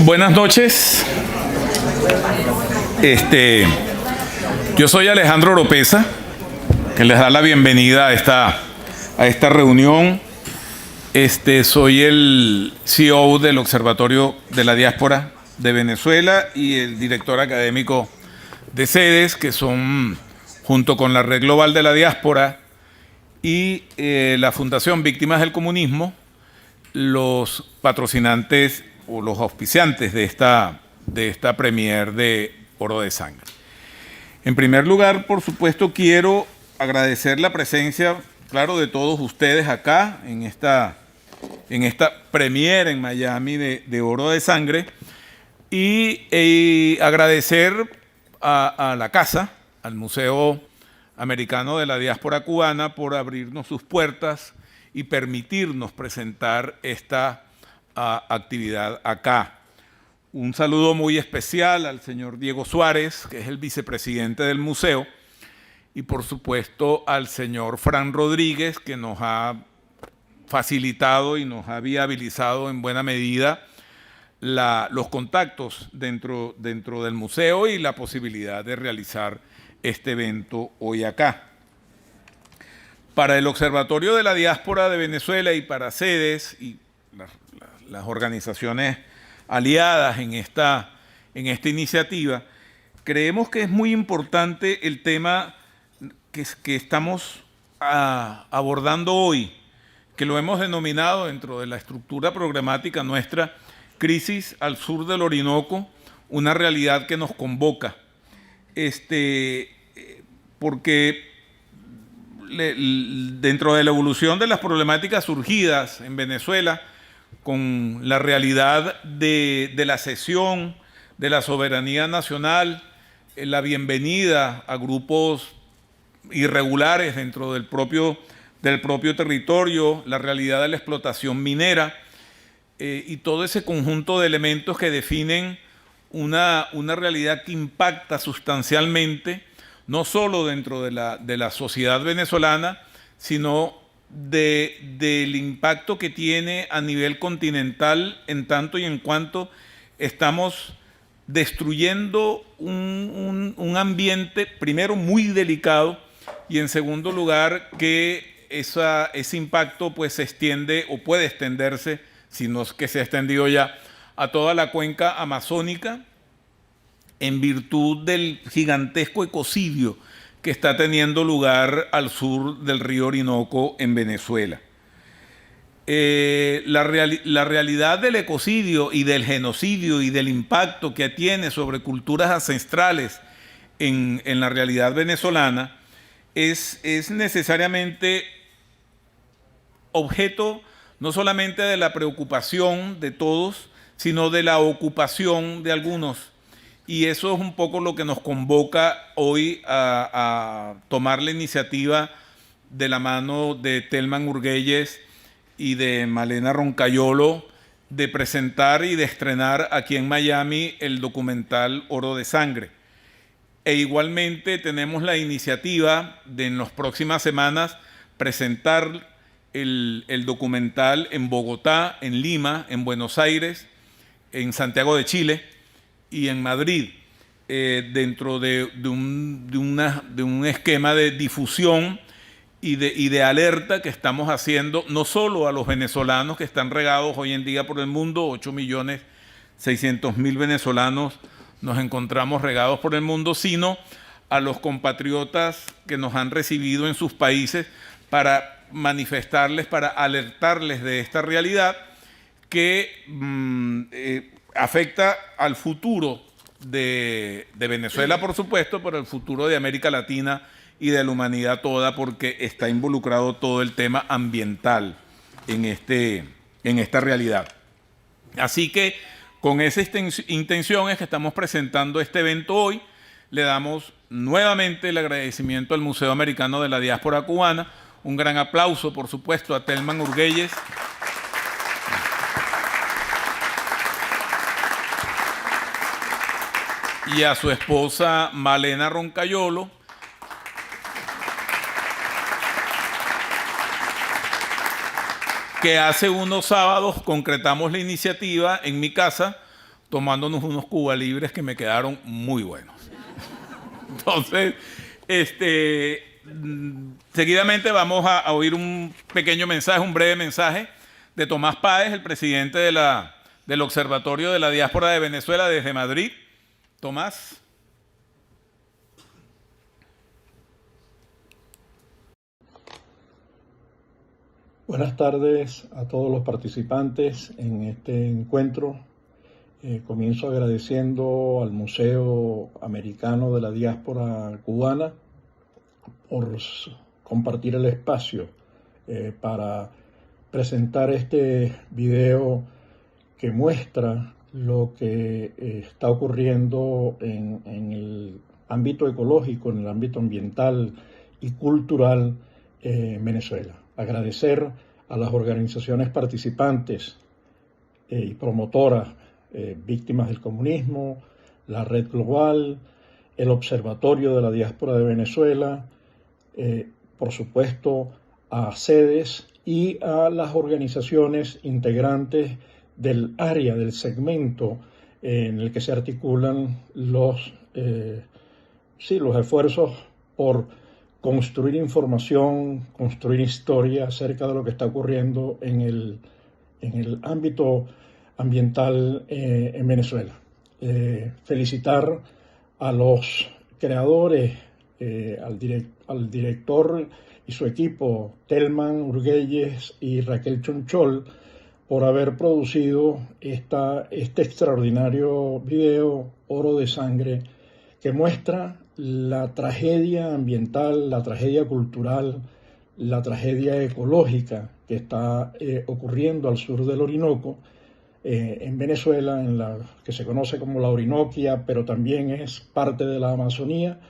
Buenas noches. Yo soy Alejandro Oropesa, que les da la bienvenida a esta reunión. Soy el CEO del Observatorio de la Diáspora de Venezuela y el director académico de SEDES, que son, junto con la Red Global de la Diáspora y la Fundación Víctimas del Comunismo, los patrocinantes o los auspiciantes de esta premier de Oro de Sangre. En primer lugar, por supuesto, quiero agradecer la presencia, claro, de todos ustedes acá en esta premier en Miami de Oro de Sangre y agradecer a la casa, al Museo Americano de la Diáspora Cubana, por abrirnos sus puertas y permitirnos presentar esta actividad acá. Un saludo muy especial al señor Diego Suárez, que es el vicepresidente del museo, y por supuesto al señor Fran Rodríguez, que nos ha facilitado y nos ha viabilizado en buena medida los contactos dentro del museo y la posibilidad de realizar este evento hoy acá. Para el Observatorio de la Diáspora de Venezuela y para SEDES y las organizaciones aliadas en esta iniciativa, creemos que es muy importante el tema que estamos abordando hoy, que lo hemos denominado dentro de la estructura programática nuestra, Crisis al sur del Orinoco, una realidad que nos convoca. Porque dentro de la evolución de las problemáticas surgidas en Venezuela, con la realidad de la cesión de la soberanía nacional, la bienvenida a grupos irregulares dentro del propio territorio, la realidad de la explotación minera y todo ese conjunto de elementos que definen una realidad que impacta sustancialmente, no solo dentro de la sociedad venezolana, sino del impacto que tiene a nivel continental, en tanto y en cuanto estamos destruyendo un ambiente, primero, muy delicado, y en segundo lugar, que ese impacto pues se extiende o puede extenderse, si no es que se ha extendido ya, a toda la cuenca amazónica, en virtud del gigantesco ecocidio que está teniendo lugar al sur del río Orinoco en Venezuela. La realidad del ecocidio y del genocidio y del impacto que tiene sobre culturas ancestrales en la realidad venezolana es necesariamente objeto no solamente de la preocupación de todos, sino de la ocupación de algunos. Y eso es un poco lo que nos convoca hoy a tomar la iniciativa de la mano de Telman Urguelles y de Malena Roncayolo de presentar y de estrenar aquí en Miami el documental Oro de Sangre. E igualmente tenemos la iniciativa de en las próximas semanas presentar el documental en Bogotá, en Lima, en Buenos Aires, en Santiago de Chile y en Madrid, dentro de un esquema de difusión y de alerta que estamos haciendo, no solo a los venezolanos que están regados hoy en día por el mundo, 8.600.000 venezolanos nos encontramos regados por el mundo, sino a los compatriotas que nos han recibido en sus países para manifestarles, para alertarles de esta realidad que afecta al futuro de Venezuela, por supuesto, pero el futuro de América Latina y de la humanidad toda, porque está involucrado todo el tema ambiental en esta realidad. Así que con esa intención es que estamos presentando este evento hoy. Le damos nuevamente el agradecimiento al Museo Americano de la Diáspora Cubana. Un gran aplauso, por supuesto, a Telman Urguelles. Y a su esposa Malena Roncayolo, que hace unos sábados concretamos la iniciativa en mi casa tomándonos unos Cuba Libres que me quedaron muy buenos. Entonces, seguidamente vamos a oír un pequeño mensaje, un breve mensaje de Tomás Páez, el presidente del Observatorio de la Diáspora de Venezuela desde Madrid. Tomás. Buenas tardes a todos los participantes en este encuentro. Comienzo agradeciendo al Museo Americano de la Diáspora Cubana por compartir el espacio para presentar este video que muestra lo que está ocurriendo en el ámbito ecológico, en el ámbito ambiental y cultural en Venezuela. Agradecer a las organizaciones participantes y promotoras, víctimas del comunismo, la Red Global, el Observatorio de la Diáspora de Venezuela, por supuesto a SEDES y a las organizaciones integrantes del área, del segmento en el que se articulan los esfuerzos por construir información, construir historia acerca de lo que está ocurriendo en el ámbito ambiental en Venezuela. Felicitar a los creadores, al director y su equipo, Telman Urguelles y Raquel Chonchol, por haber producido este extraordinario video, Oro de Sangre, que muestra la tragedia ambiental, la tragedia cultural, la tragedia ecológica que está ocurriendo al sur del Orinoco, en Venezuela, en la que se conoce como la Orinoquia, pero también es parte de la Amazonía,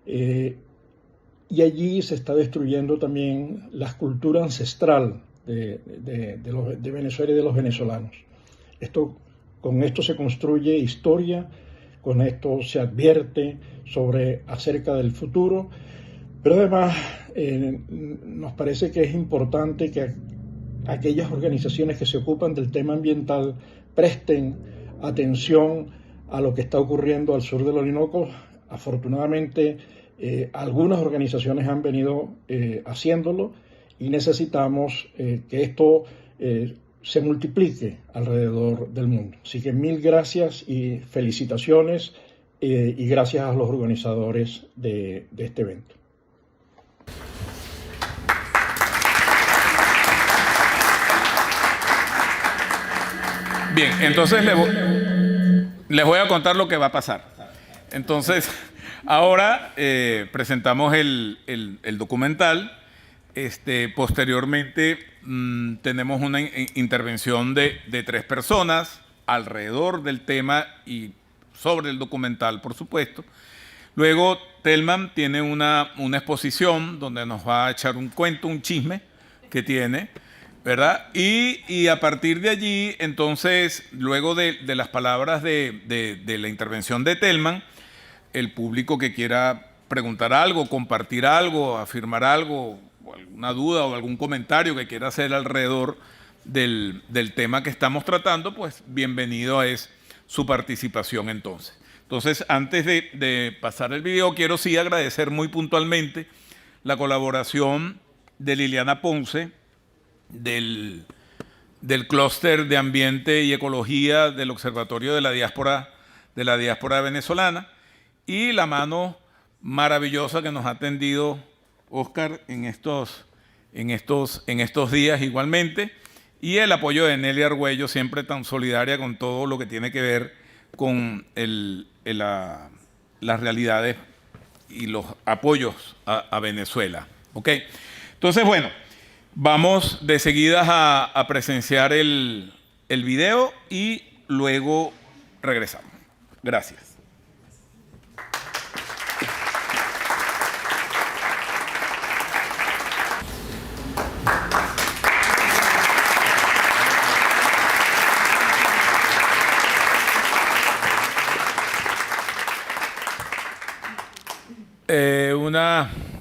y allí se está destruyendo también la cultura ancestral de Venezuela y de los venezolanos. Con esto se construye historia, con esto se advierte acerca del futuro, pero además nos parece que es importante que aquellas organizaciones que se ocupan del tema ambiental presten atención a lo que está ocurriendo al sur del Orinoco. Afortunadamente, algunas organizaciones han venido haciéndolo y necesitamos que esto se multiplique alrededor del mundo. Así que mil gracias y felicitaciones y gracias a los organizadores de este evento. Bien, entonces les voy a contar lo que va a pasar. Entonces, ahora presentamos el documental. Posteriormente tenemos una intervención de 3 personas alrededor del tema y sobre el documental, por supuesto. Luego Telman tiene una exposición donde nos va a echar un cuento, un chisme que tiene, ¿verdad? Y a partir de allí, entonces, luego de las palabras de la intervención de Telman, el público que quiera preguntar algo, compartir algo, afirmar algo, o alguna duda o algún comentario que quiera hacer alrededor del tema que estamos tratando, pues bienvenido es su participación entonces. Entonces, antes de pasar el video, quiero sí agradecer muy puntualmente la colaboración de Liliana Ponce, del clúster de ambiente y ecología del Observatorio de la Diáspora venezolana, y la mano maravillosa que nos ha atendido Oscar en estos días igualmente, y el apoyo de Nelly Argüello, siempre tan solidaria con todo lo que tiene que ver con las realidades y los apoyos a Venezuela. ¿Ok? Entonces, bueno, vamos de seguida a presenciar el video y luego regresamos. Gracias.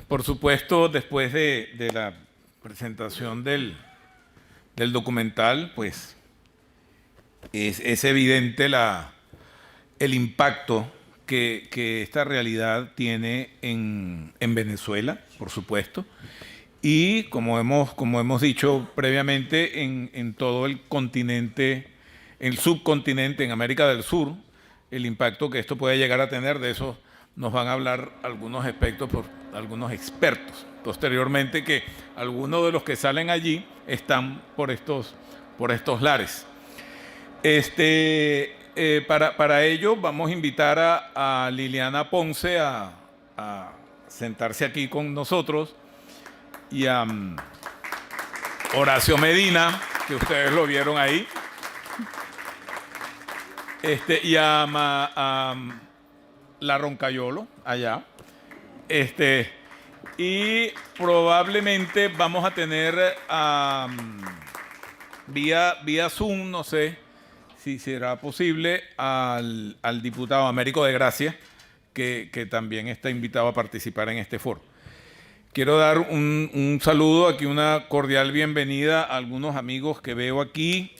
Por supuesto, después de la presentación del documental, pues es evidente la el impacto que esta realidad tiene en Venezuela, por supuesto, y como hemos dicho previamente, en todo el continente, el subcontinente, en América del Sur, el impacto que esto puede llegar a tener. De eso nos van a hablar algunos aspectos por algunos expertos posteriormente, que algunos de los que salen allí están por estos lares. Para ello vamos a invitar a Liliana Ponce a sentarse aquí con nosotros, y a Horacio Medina, que ustedes lo vieron ahí, y a La Roncayolo, allá. Y probablemente vamos a tener vía Zoom, no sé si será posible, al diputado Américo de Gracia, que también está invitado a participar en este foro. Quiero dar un saludo aquí, una cordial bienvenida a algunos amigos que veo aquí,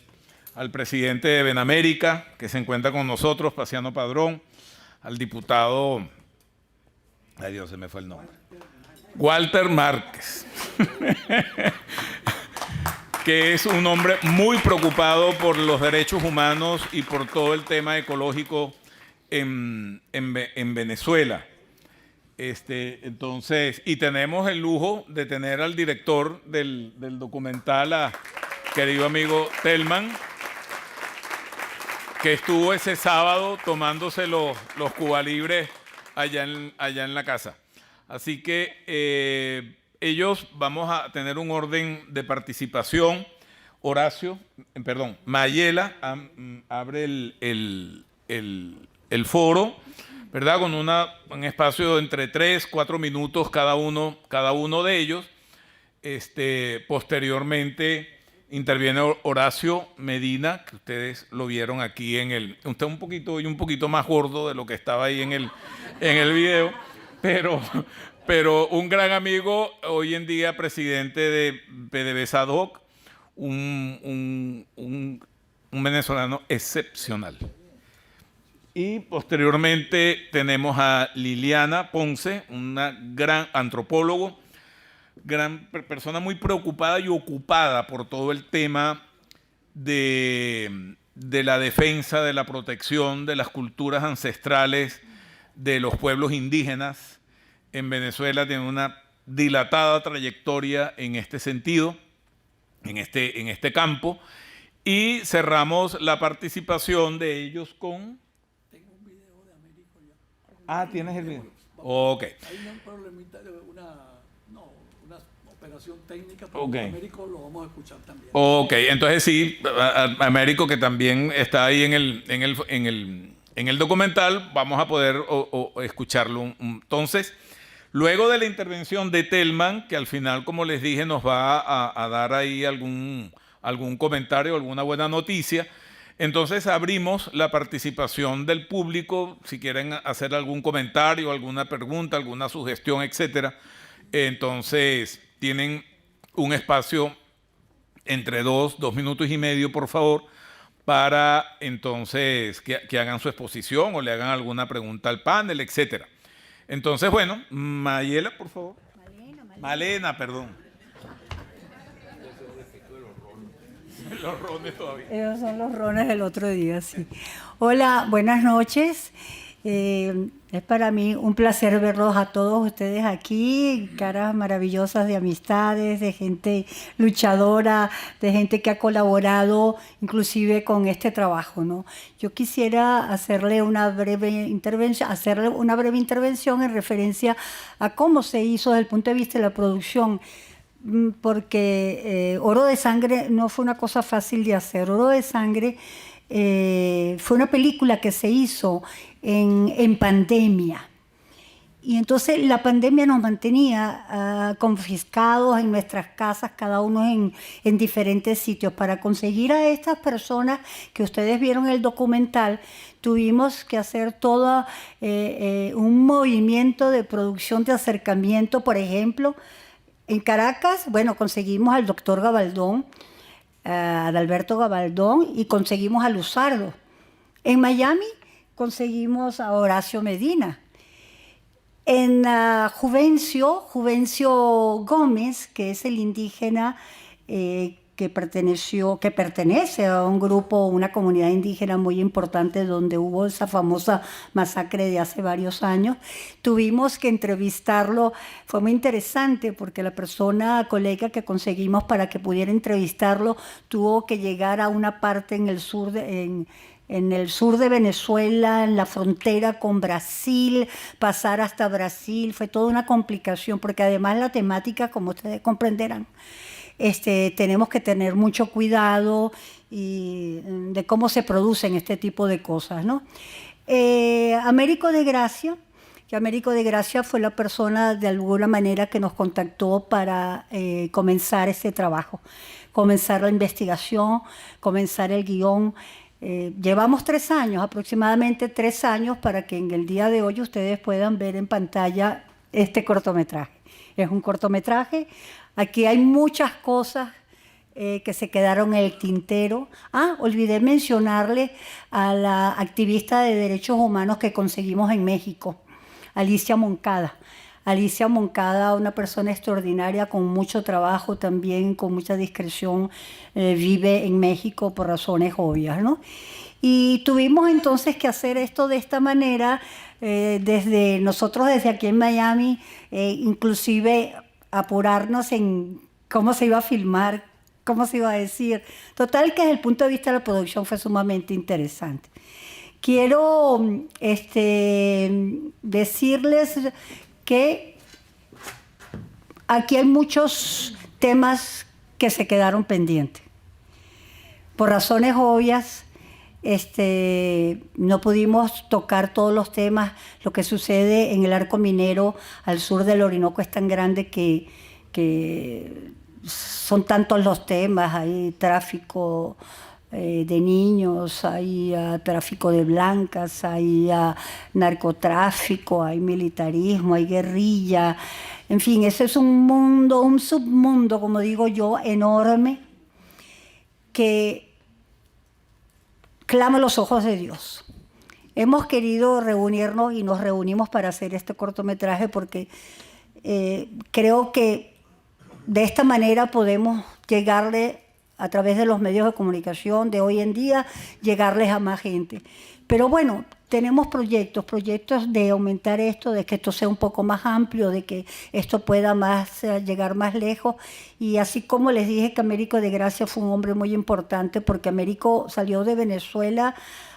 al presidente de Benamérica, que se encuentra con nosotros, Paciano Padrón, al diputado, ay Dios, se me fue el nombre, Walter Márquez, que es un hombre muy preocupado por los derechos humanos y por todo el tema ecológico en Venezuela. Entonces, y tenemos el lujo de tener al director del documental, a querido amigo Telman, que estuvo ese sábado tomándose los Cuba Libres allá en la casa. Así que ellos, vamos a tener un orden de participación. Mayela abre el foro, ¿verdad? Con un espacio de entre 3-4 minutos cada uno de ellos. Posteriormente interviene Horacio Medina, que ustedes lo vieron aquí usted un poquito más gordo de lo que estaba ahí en el video, pero un gran amigo, hoy en día presidente de PDVSA-DOC, un venezolano excepcional. Y posteriormente tenemos a Liliana Ponce, una gran antropólogo, gran persona muy preocupada y ocupada por todo el tema de la defensa, de la protección de las culturas ancestrales de los pueblos indígenas en Venezuela. Tiene una dilatada trayectoria en este sentido, en este campo. Y cerramos la participación de ellos con... Tengo un video de Américo ya. Ah, ¿tienes el video? Ok. Hay un problemita de una operación técnica, pero Okay. Américo lo vamos a escuchar también. Ok, entonces sí, Américo, que también está ahí en el documental, vamos a poder escucharlo. Entonces, luego de la intervención de Telman, que al final, como les dije, nos va a dar ahí algún comentario, alguna buena noticia, entonces abrimos la participación del público. Si quieren hacer algún comentario, alguna pregunta, alguna sugestión, etcétera, entonces tienen un espacio entre 2 minutos y medio, por favor, para entonces que hagan su exposición o le hagan alguna pregunta al panel, etcétera. Entonces, bueno, Mayela, por favor. Malena, perdón. Los rones todavía. Esos son los rones del otro día, sí. Hola, buenas noches. Es para mí un placer verlos a todos ustedes aquí, caras maravillosas de amistades, de gente luchadora, de gente que ha colaborado inclusive con este trabajo, ¿no? Yo quisiera hacerle una breve intervención en referencia a cómo se hizo desde el punto de vista de la producción, porque Oro de Sangre no fue una cosa fácil de hacer. Oro de Sangre fue una película que se hizo en pandemia. Y entonces la pandemia nos mantenía confiscados en nuestras casas, cada uno en diferentes sitios. Para conseguir a estas personas que ustedes vieron en el documental, tuvimos que hacer todo un movimiento de producción, de acercamiento. Por ejemplo, en Caracas, bueno, conseguimos al doctor Gabaldón, a Adalberto Gabaldón, y conseguimos a Luzardo. En Miami conseguimos a Horacio Medina. En Juvencio Gómez, que es el indígena que pertenece a un grupo, una comunidad indígena muy importante donde hubo esa famosa masacre de hace varios años. Tuvimos que entrevistarlo, fue muy interesante porque la colega que conseguimos para que pudiera entrevistarlo tuvo que llegar a una parte en el sur de Venezuela, en la frontera con Brasil, pasar hasta Brasil, fue toda una complicación porque además la temática, como ustedes comprenderán, tenemos que tener mucho cuidado de cómo se producen este tipo de cosas, ¿no? Américo de Gracia, que Américo de Gracia fue la persona de alguna manera que nos contactó para comenzar este trabajo, comenzar la investigación, comenzar el guión. Llevamos 3 años, aproximadamente 3 años, para que en el día de hoy ustedes puedan ver en pantalla este cortometraje. Es un cortometraje. Aquí hay muchas cosas que se quedaron en el tintero. Olvidé mencionarle a la activista de derechos humanos que conseguimos en México, Alicia Moncada. Alicia Moncada, una persona extraordinaria, con mucho trabajo también, con mucha discreción, vive en México por razones obvias, ¿no? Y tuvimos entonces que hacer esto de esta manera, desde aquí en Miami, inclusive apurarnos en cómo se iba a filmar, cómo se iba a decir. Total, que desde el punto de vista de la producción fue sumamente interesante. Quiero decirles que aquí hay muchos temas que se quedaron pendientes. Por razones obvias, no pudimos tocar todos los temas. Lo que sucede en el arco minero al sur del Orinoco es tan grande que son tantos los temas. Hay tráfico de niños, hay tráfico de blancas, hay narcotráfico, hay militarismo, hay guerrilla. En fin, ese es un mundo, un submundo, como digo yo, enorme, que clama los ojos de Dios. Hemos querido reunirnos y nos reunimos para hacer este cortometraje porque creo que de esta manera podemos llegarle, a través de los medios de comunicación de hoy en día, llegarles a más gente. Pero bueno, tenemos proyectos de aumentar esto, de que esto sea un poco más amplio, de que esto pueda llegar más lejos. Y así como les dije que Américo de Gracia fue un hombre muy importante, porque Américo salió de Venezuela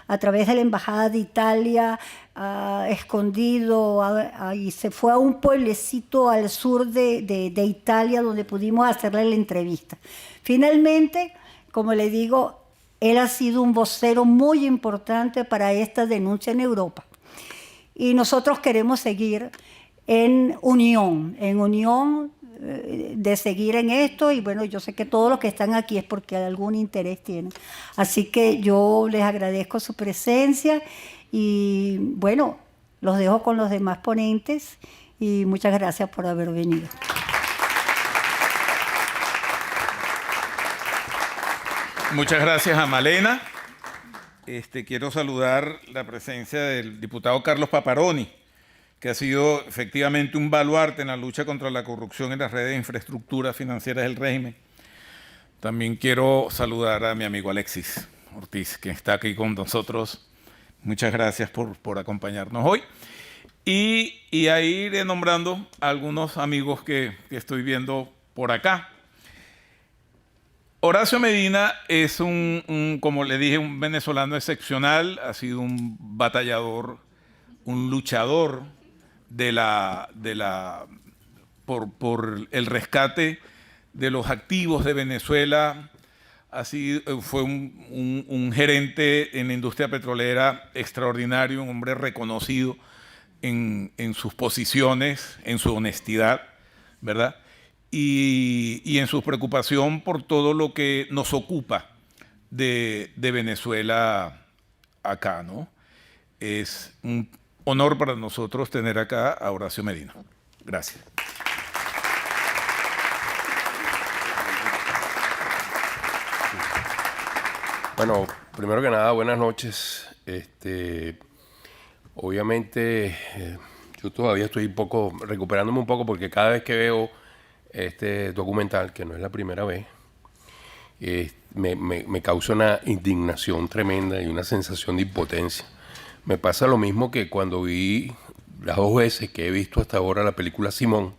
a través de la Embajada de Italia, escondido, y se fue a un pueblecito al sur de Italia donde pudimos hacerle la entrevista. Finalmente, como le digo, él ha sido un vocero muy importante para esta denuncia en Europa. Y nosotros queremos seguir en unión de seguir en esto. Y bueno, yo sé que todos los que están aquí es porque algún interés tienen. Así que yo les agradezco su presencia y bueno, los dejo con los demás ponentes y muchas gracias por haber venido. Muchas gracias a Malena. Quiero saludar la presencia del diputado Carlos Paparoni, que ha sido efectivamente un baluarte en la lucha contra la corrupción en las redes de infraestructuras financieras del régimen. También quiero saludar a mi amigo Alexis Ortiz, que está aquí con nosotros. Muchas gracias por acompañarnos hoy. Y ahí iré nombrando a algunos amigos que estoy viendo por acá. Horacio Medina es como le dije, un venezolano excepcional, ha sido un batallador, un luchador por el rescate de los activos de Venezuela. Fue un gerente en la industria petrolera extraordinario, un hombre reconocido en sus posiciones, en su honestidad, ¿verdad? Y en su preocupación por todo lo que nos ocupa de Venezuela acá, ¿no? Es un honor para nosotros tener acá a Horacio Medina. Gracias. Bueno, primero que nada, buenas noches. Obviamente, yo todavía estoy recuperándome un poco porque cada vez que veo este documental, que no es la primera vez, me causa una indignación tremenda y una sensación de impotencia. Me pasa lo mismo que cuando vi las 2 veces que he visto hasta ahora la película Simón,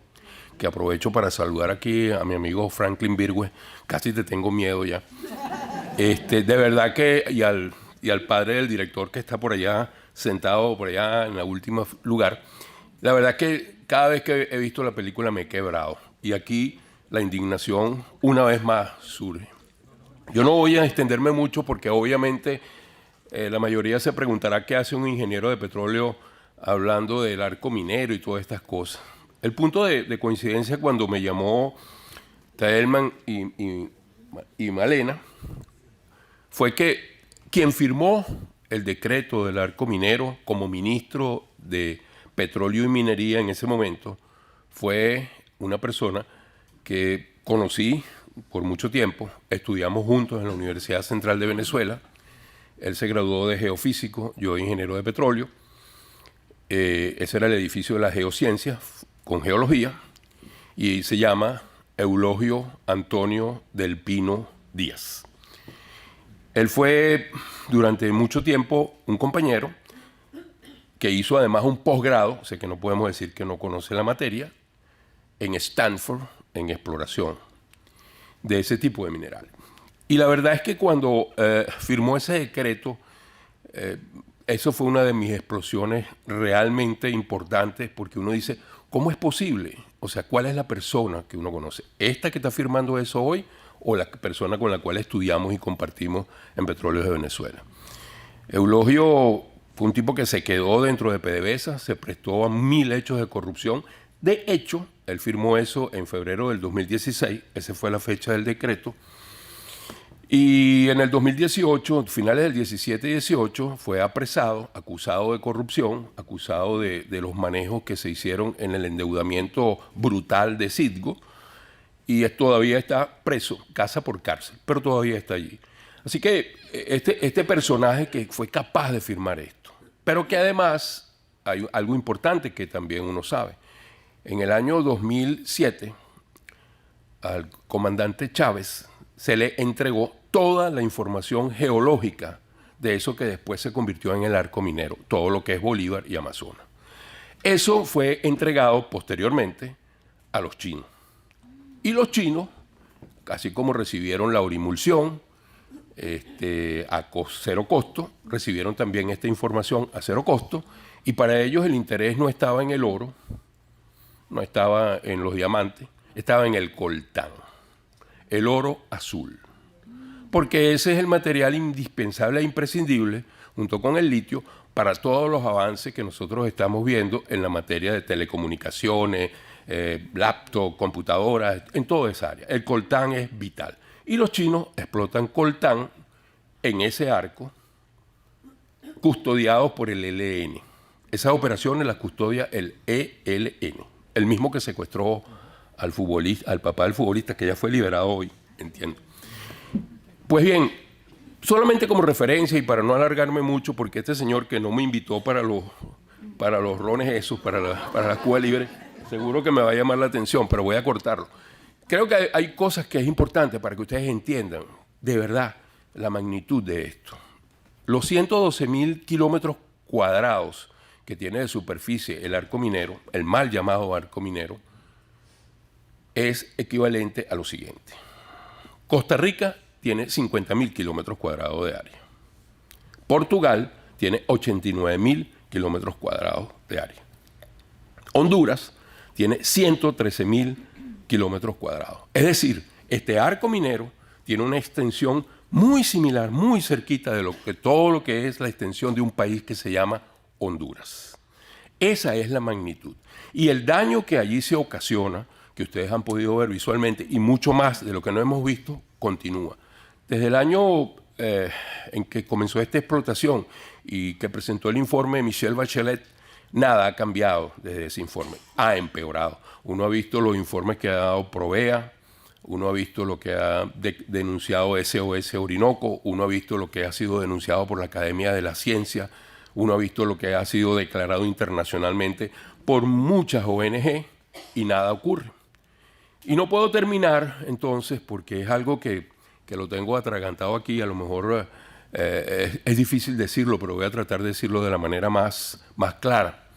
que aprovecho para saludar aquí a mi amigo Franklin Virgüe, casi te tengo miedo ya. De verdad que, y al padre del director que está por allá, sentado por allá en el último lugar, la verdad que cada vez que he visto la película me he quebrado. Y aquí la indignación una vez más surge. Yo no voy a extenderme mucho porque obviamente la mayoría se preguntará qué hace un ingeniero de petróleo hablando del arco minero y todas estas cosas. El punto de coincidencia cuando me llamó Taelman y Malena fue que quien firmó el decreto del arco minero como ministro de Petróleo y Minería en ese momento fue una persona que conocí por mucho tiempo, estudiamos juntos en la Universidad Central de Venezuela. Él se graduó de geofísico, yo ingeniero de petróleo. Ese era el edificio de la geociencia con geología y se llama Eulogio Antonio del Pino Díaz. Él fue durante mucho tiempo un compañero que hizo además un posgrado, sé que no podemos decir que no conoce la materia, en Stanford, en exploración de ese tipo de mineral. Y la verdad es que cuando firmó ese decreto, eso fue una de mis explosiones realmente importantes, porque uno dice, ¿cómo es posible? O sea, ¿cuál es la persona que uno conoce? ¿Esta que está firmando eso hoy o la persona con la cual estudiamos y compartimos en Petróleos de Venezuela? Eulogio fue un tipo que se quedó dentro de PDVSA, se prestó a 1000 hechos de corrupción. De hecho, él firmó eso en febrero del 2016, esa fue la fecha del decreto. Y en el 2018, finales del 17 y 18, fue apresado, acusado de corrupción, acusado de los manejos que se hicieron en el endeudamiento brutal de Citgo, y todavía está preso, casa por cárcel, pero todavía está allí. Así que este personaje que fue capaz de firmar esto, pero que además hay algo importante que también uno sabe. En el año 2007, al comandante Chávez se le entregó toda la información geológica de eso que después se convirtió en el arco minero, todo lo que es Bolívar y Amazonas. Eso fue entregado posteriormente a los chinos. Y los chinos, así como recibieron la orimulsión a cero costo, recibieron también esta información a cero costo, y para ellos el interés no estaba en el oro, no estaba en los diamantes, estaba en el coltán, el oro azul. Porque ese es el material indispensable e imprescindible, junto con el litio, para todos los avances que nosotros estamos viendo en la materia de telecomunicaciones, laptop, computadoras, en toda esa área. El coltán es vital. Y los chinos explotan coltán en ese arco, custodiados por el ELN. Esas operaciones las custodia el ELN, el mismo que secuestró al futbolista, al papá del futbolista, que ya fue liberado hoy, entiendo. Pues bien, solamente como referencia y para no alargarme mucho, porque este señor que no me invitó para los rones esos, para la Cuba Libre, seguro que me va a llamar la atención, pero voy a cortarlo. Creo que hay cosas que es importante para que ustedes entiendan de verdad la magnitud de esto. Los 112.000 kilómetros cuadrados que tiene de superficie el arco minero, el mal llamado arco minero, es equivalente a lo siguiente. Costa Rica tiene 50.000 kilómetros cuadrados de área. Portugal tiene 89.000 kilómetros cuadrados de área. Honduras tiene 113.000 kilómetros cuadrados. Es decir, este arco minero tiene una extensión muy similar, muy cerquita de todo lo que es la extensión de un país que se llama Honduras. Esa es la magnitud. Y el daño que allí se ocasiona, que ustedes han podido ver visualmente, y mucho más de lo que no hemos visto, continúa. Desde el año en que comenzó esta explotación y que presentó el informe de Michelle Bachelet, nada ha cambiado desde ese informe, ha empeorado. Uno ha visto los informes que ha dado Provea, uno ha visto lo que ha denunciado SOS Orinoco, uno ha visto lo que ha sido denunciado por la Academia de la Ciencia, Uno ha visto lo que ha sido declarado internacionalmente por muchas ONG y nada ocurre. Y no puedo terminar entonces porque es algo que lo tengo atragantado aquí, a lo mejor es difícil decirlo, pero voy a tratar de decirlo de la manera más clara.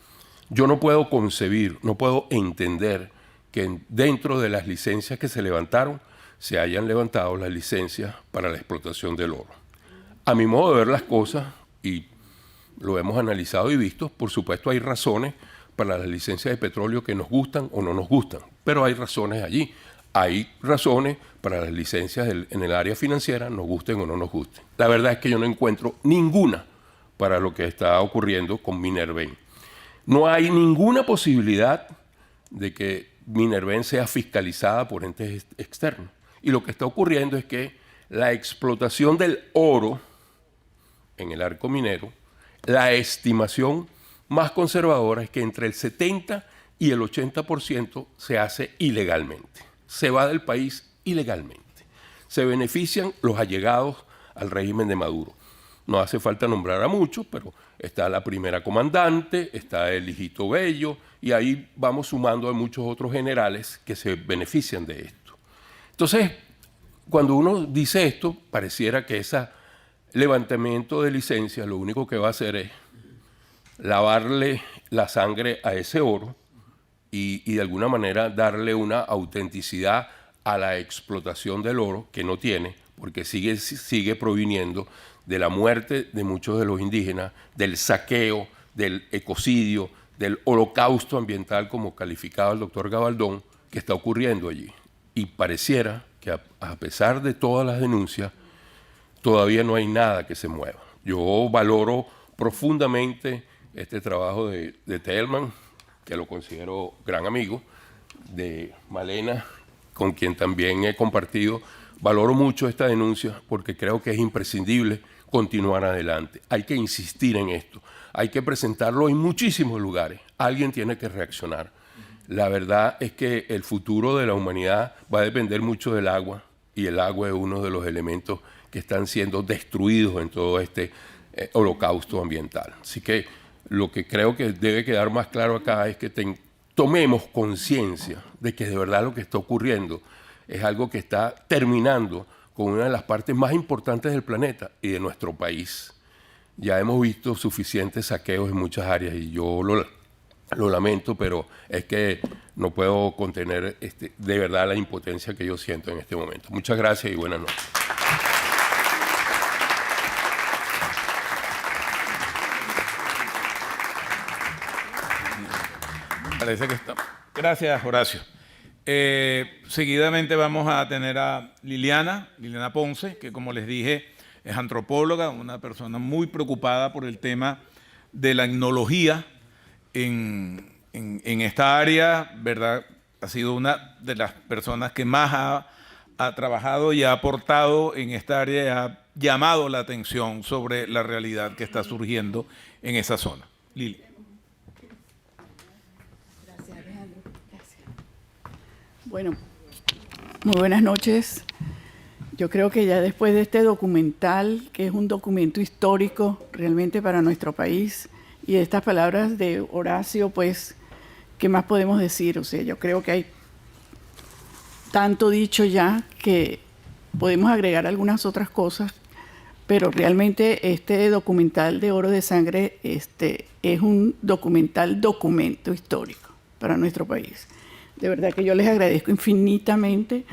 Yo no puedo concebir, no puedo entender que dentro de las licencias que se levantaron, se hayan levantado las licencias para la explotación del oro. A mi modo de ver las cosas, y lo hemos analizado y visto, por supuesto hay razones para las licencias de petróleo que nos gustan o no nos gustan, pero hay razones allí. Hay razones para las licencias en el área financiera, nos gusten o no nos gusten. La verdad es que yo no encuentro ninguna para lo que está ocurriendo con Minerven. No hay ninguna posibilidad de que Minerven sea fiscalizada por entes externos. Y lo que está ocurriendo es que la explotación del oro en el arco minero, la estimación más conservadora es que entre el 70 y el 80% se hace ilegalmente. Se va del país ilegalmente. Se benefician los allegados al régimen de Maduro. No hace falta nombrar a muchos, pero está la primera comandante, está el hijito Bello, y ahí vamos sumando a muchos otros generales que se benefician de esto. Entonces, cuando uno dice esto, pareciera que ese levantamiento de licencias lo único que va a hacer es lavarle la sangre a ese oro y de alguna manera darle una autenticidad a la explotación del oro que no tiene, porque sigue proviniendo de la muerte de muchos de los indígenas, del saqueo, del ecocidio, del holocausto ambiental, como calificaba el doctor Gabaldón, que está ocurriendo allí. Y pareciera que a pesar de todas las denuncias, todavía no hay nada que se mueva. Yo valoro profundamente este trabajo de Telman, que lo considero gran amigo, de Malena, con quien también he compartido. Valoro mucho esta denuncia porque creo que es imprescindible continuar adelante. Hay que insistir en esto. Hay que presentarlo en muchísimos lugares. Alguien tiene que reaccionar. La verdad es que el futuro de la humanidad va a depender mucho del agua, y el agua es uno de los elementos que están siendo destruidos en todo este holocausto ambiental. Así que lo que creo que debe quedar más claro acá es que tomemos conciencia de que de verdad lo que está ocurriendo es algo que está terminando con una de las partes más importantes del planeta y de nuestro país. Ya hemos visto suficientes saqueos en muchas áreas y yo lo lamento, pero es que no puedo contener de verdad la impotencia que yo siento en este momento. Muchas gracias y buenas noches. Parece que está. Gracias, Horacio. Seguidamente vamos a tener a Liliana Ponce, que como les dije es antropóloga, una persona muy preocupada por el tema de la etnología en esta área, ¿verdad? Ha sido una de las personas que más ha trabajado y ha aportado en esta área y ha llamado la atención sobre la realidad que está surgiendo en esa zona. Lili. Gracias, Alejandro. Gracias. Bueno, muy buenas noches. Yo creo que ya después de este documental, que es un documento histórico realmente para nuestro país, y de estas palabras de Horacio, pues, ¿qué más podemos decir? O sea, yo creo que hay tanto dicho ya que podemos agregar algunas otras cosas, pero realmente este documental de Oro de Sangre es un documento histórico para nuestro país. De verdad que yo les agradezco infinitamente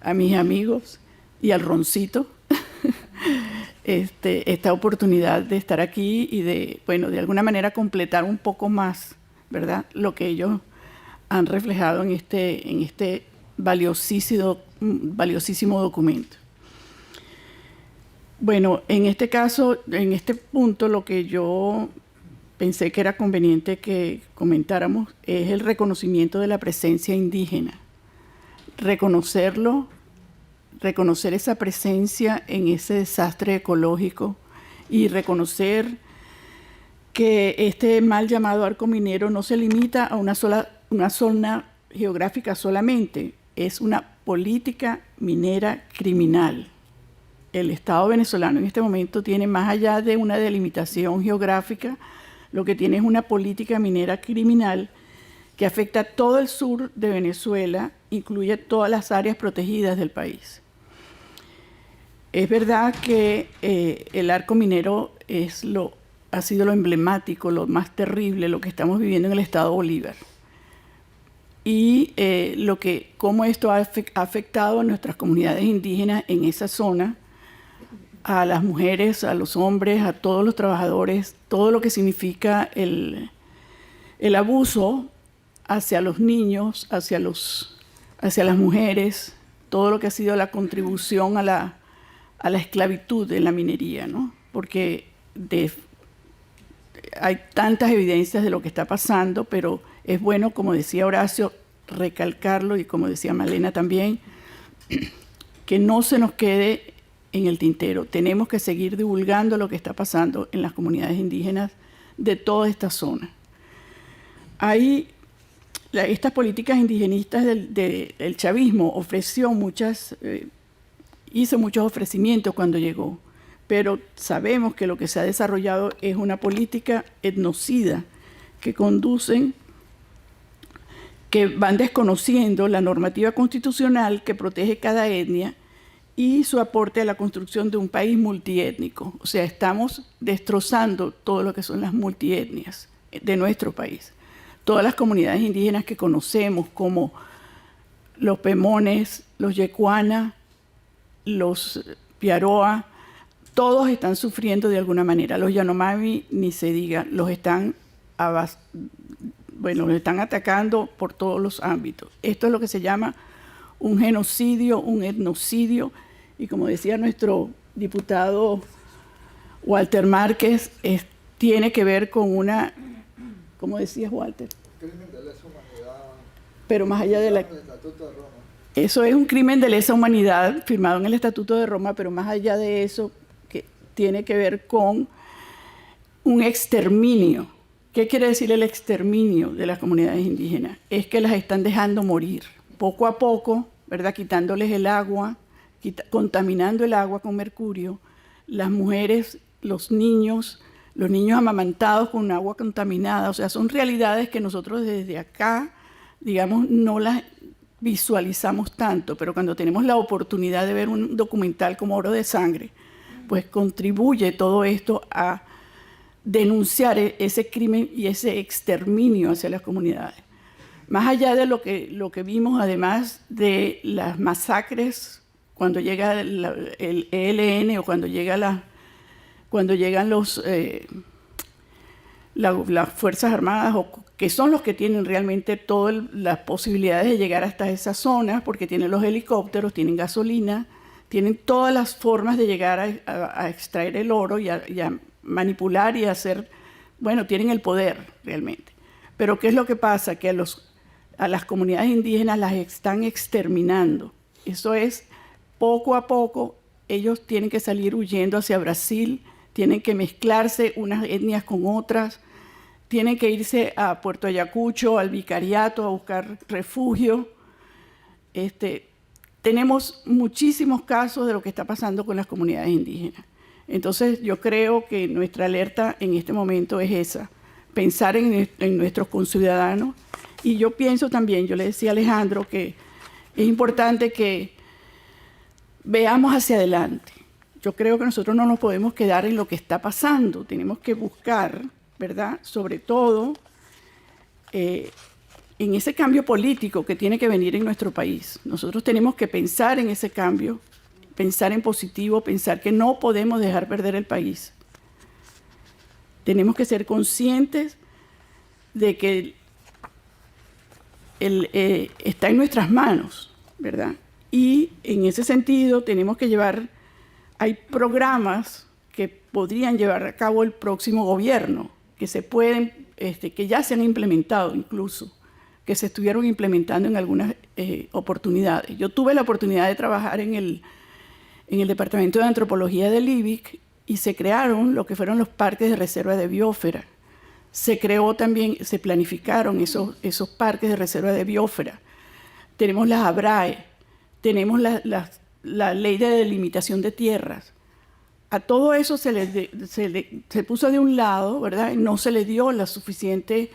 a mis amigos y al Roncito esta oportunidad de estar aquí y de alguna manera completar un poco más, ¿verdad?, lo que ellos han reflejado en este valiosísimo documento. Bueno, en este caso, en este punto, lo que yo pensé que era conveniente que comentáramos es el reconocimiento de la presencia indígena. Reconocer esa presencia en ese desastre ecológico y reconocer que este mal llamado arco minero no se limita a una zona geográfica solamente, es una política minera criminal. el Estado venezolano en este momento tiene, más allá de una delimitación geográfica, lo que tiene es una política minera criminal que afecta a todo el sur de Venezuela, incluye todas las áreas protegidas del país. Es verdad que el arco minero ha sido lo emblemático, lo más terrible, lo que estamos viviendo en el estado Bolívar. Y cómo esto ha afectado a nuestras comunidades indígenas en esa zona, a las mujeres, a los hombres, a todos los trabajadores, todo lo que significa el abuso hacia los niños, hacia las mujeres, todo lo que ha sido la contribución a la esclavitud en la minería, ¿no? Porque hay tantas evidencias de lo que está pasando, pero es bueno, como decía Horacio, recalcarlo, y como decía Malena también, que no se nos quede en el tintero. Tenemos que seguir divulgando lo que está pasando en las comunidades indígenas de toda esta zona. Estas políticas indigenistas del chavismo hizo muchos ofrecimientos cuando llegó, pero sabemos que lo que se ha desarrollado es una política etnocida que van desconociendo la normativa constitucional que protege cada etnia y su aporte a la construcción de un país multiétnico. O sea, estamos destrozando todo lo que son las multietnias de nuestro país. Todas las comunidades indígenas que conocemos, como los Pemones, los Yecuana, los Piaroa, todos están sufriendo de alguna manera. Los Yanomami, ni se diga, los están atacando por todos los ámbitos. Esto es lo que se llama un genocidio, un etnocidio, y como decía nuestro diputado Walter Márquez, tiene que ver con una, ¿cómo decías, Walter? Crimen de lesa humanidad. Pero más allá de el Estatuto de Roma. Eso es un crimen de lesa humanidad firmado en el Estatuto de Roma, pero más allá de eso, que tiene que ver con un exterminio. ¿Qué quiere decir el exterminio de las comunidades indígenas? Es que las están dejando morir, poco a poco, ¿verdad? Quitándoles el agua, contaminando el agua con mercurio, las mujeres, los niños amamantados con agua contaminada. O sea, son realidades que nosotros desde acá, digamos, no las visualizamos tanto, pero cuando tenemos la oportunidad de ver un documental como Oro de Sangre, pues contribuye todo esto a denunciar ese crimen y ese exterminio hacia las comunidades. Más allá de lo que vimos, además de las masacres, cuando llega el ELN o cuando llegan las Fuerzas Armadas, que son los que tienen realmente todas las posibilidades de llegar hasta esas zonas, porque tienen los helicópteros, tienen gasolina, tienen todas las formas de llegar a extraer el oro y a manipular y hacer, tienen el poder realmente. Pero ¿qué es lo que pasa? Que a las comunidades indígenas las están exterminando. Eso es, poco a poco, ellos tienen que salir huyendo hacia Brasil, tienen que mezclarse unas etnias con otras, tienen que irse a Puerto Ayacucho, al vicariato, a buscar refugio. Tenemos muchísimos casos de lo que está pasando con las comunidades indígenas. Entonces, yo creo que nuestra alerta en este momento es esa, pensar en nuestros conciudadanos. Y yo pienso también, yo le decía a Alejandro, que es importante que veamos hacia adelante. Yo creo que nosotros no nos podemos quedar en lo que está pasando, tenemos que buscar, ¿verdad?, sobre todo en ese cambio político que tiene que venir en nuestro país. Nosotros tenemos que pensar en ese cambio, pensar en positivo, pensar que no podemos dejar perder el país. Tenemos que ser conscientes de que está en nuestras manos, ¿verdad? Y en ese sentido tenemos que hay programas que podrían llevar a cabo el próximo gobierno, que que ya se han implementado incluso, que se estuvieron implementando en algunas oportunidades. Yo tuve la oportunidad de trabajar en el Departamento de Antropología del IBIC y se crearon lo que fueron los parques de reserva de biosfera. Se planificaron esos parques de reserva de biosfera. Tenemos las ABRAE, tenemos la ley de delimitación de tierras. A todo eso se puso de un lado, ¿verdad? No se le dio la suficiente...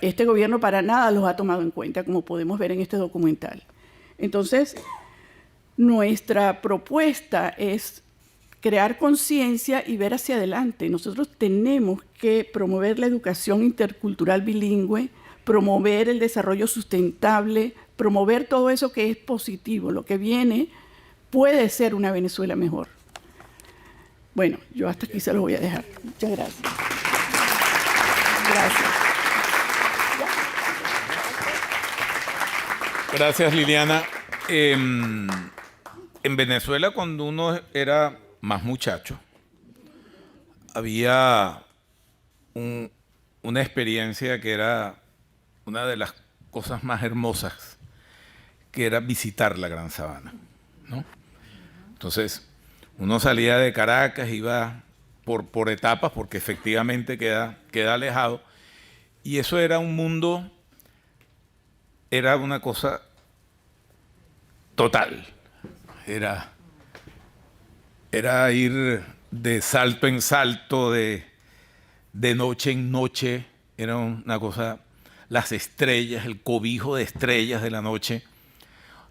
Este gobierno para nada los ha tomado en cuenta, como podemos ver en este documental. Entonces, nuestra propuesta es crear conciencia y ver hacia adelante. Nosotros tenemos que promover la educación intercultural bilingüe, promover el desarrollo sustentable, promover todo eso que es positivo. Lo que viene puede ser una Venezuela mejor. Bueno, yo hasta aquí se lo voy a dejar. Muchas gracias. Gracias. Gracias, Liliana. En Venezuela, cuando uno era más muchacho, había una experiencia que era una de las cosas más hermosas, que era visitar la Gran Sabana, ¿no? Entonces, uno salía de Caracas, iba por etapas, porque efectivamente queda alejado, y eso era un mundo, era una cosa total. Era ir de salto en salto, de noche en noche. Era una cosa, las estrellas, el cobijo de estrellas de la noche,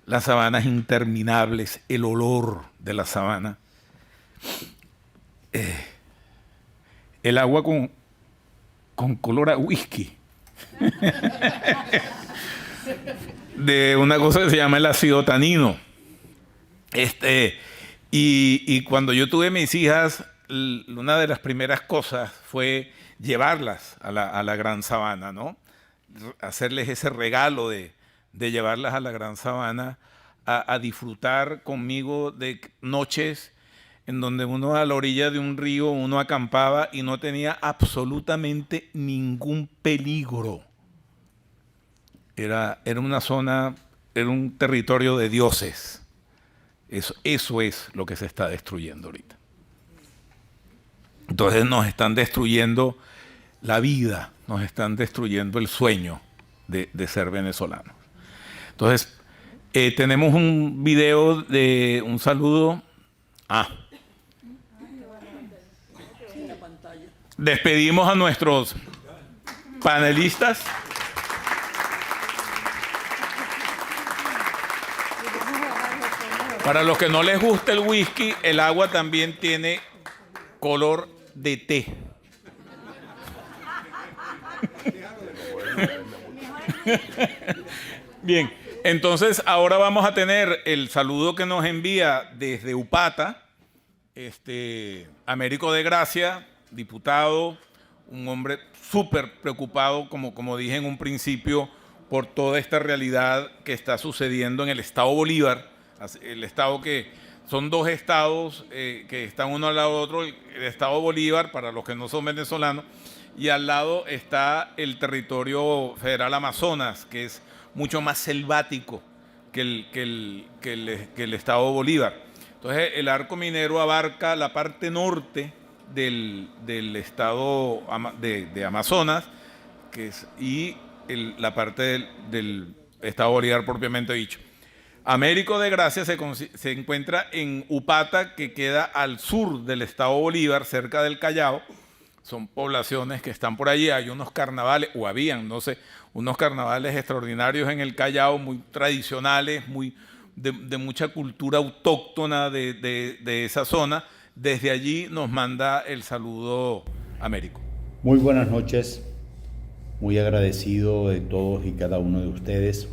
las sabanas interminables, el olor de la sabana, el agua con color a whisky. De una cosa que se llama el ácido tanino. Y cuando yo tuve mis hijas, una de las primeras cosas fue llevarlas a la Gran Sabana, ¿no? Hacerles ese regalo de llevarlas a la Gran Sabana a disfrutar conmigo de noches en donde uno a la orilla de un río, uno acampaba y no tenía absolutamente ningún peligro. Era una zona, era un territorio de dioses. Eso es lo que se está destruyendo ahorita. Entonces nos están destruyendo la vida, nos están destruyendo el sueño de ser venezolanos. Entonces, tenemos un video de un saludo. Despedimos a nuestros panelistas. Para los que no les gusta el whisky, el agua también tiene color de té. Bien, entonces ahora vamos a tener el saludo que nos envía desde Upata, Américo de Gracia, diputado, un hombre súper preocupado, como dije en un principio, por toda esta realidad que está sucediendo en el estado Bolívar. El estado que son dos estados que están uno al lado del otro, el estado Bolívar para los que no son venezolanos, y al lado está el territorio federal Amazonas, que es mucho más selvático que el estado Bolívar. Entonces el arco minero abarca la parte norte del estado de Amazonas, y la parte del estado Bolívar propiamente dicho. Américo de Gracia se encuentra en Upata, que queda al sur del estado Bolívar, cerca del Callao. Son poblaciones que están por allí. Hay unos carnavales, o habían, no sé, unos carnavales extraordinarios en el Callao, muy tradicionales, de mucha cultura autóctona de esa zona. Desde allí nos manda el saludo Américo. Muy buenas noches, muy agradecido de todos y cada uno de ustedes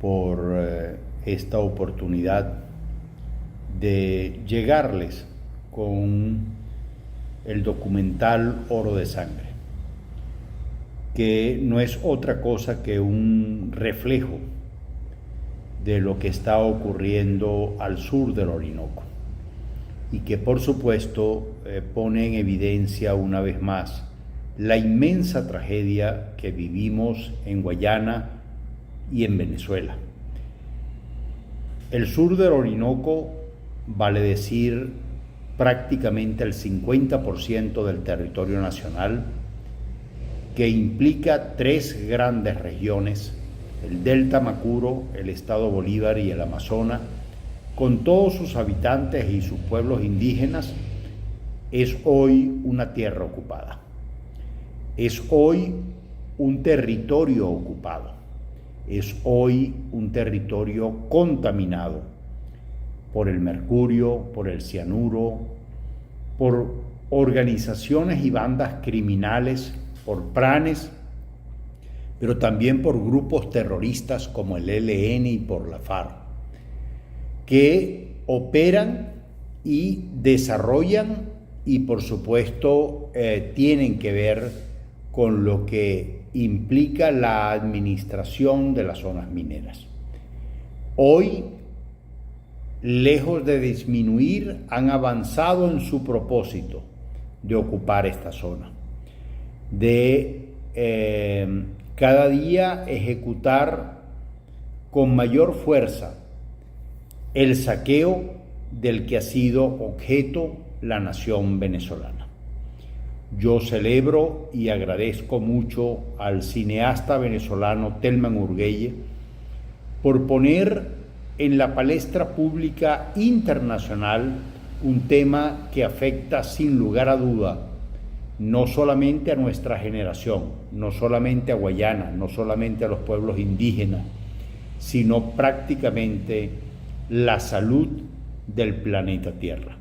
por esta oportunidad de llegarles con el documental Oro de Sangre, que no es otra cosa que un reflejo de lo que está ocurriendo al sur del Orinoco, y que por supuesto pone en evidencia una vez más la inmensa tragedia que vivimos en Guayana y en Venezuela. El sur del Orinoco, vale decir, prácticamente el 50% del territorio nacional, que implica 3 grandes regiones, el Delta Macuro, el estado Bolívar y el Amazonas, con todos sus habitantes y sus pueblos indígenas, es hoy una tierra ocupada. Es hoy un territorio ocupado. Es hoy un territorio contaminado por el mercurio, por el cianuro, por organizaciones y bandas criminales, por pranes, pero también por grupos terroristas como el ELN y por la FARC, que operan y desarrollan y por supuesto tienen que ver con lo que implica la administración de las zonas mineras. Hoy, lejos de disminuir, han avanzado en su propósito de ocupar esta zona, de cada día ejecutar con mayor fuerza el saqueo del que ha sido objeto la nación venezolana. Yo celebro y agradezco mucho al cineasta venezolano Telman Urguelle por poner en la palestra pública internacional un tema que afecta sin lugar a duda no solamente a nuestra generación, no solamente a Guayana, no solamente a los pueblos indígenas, sino prácticamente la salud del planeta Tierra,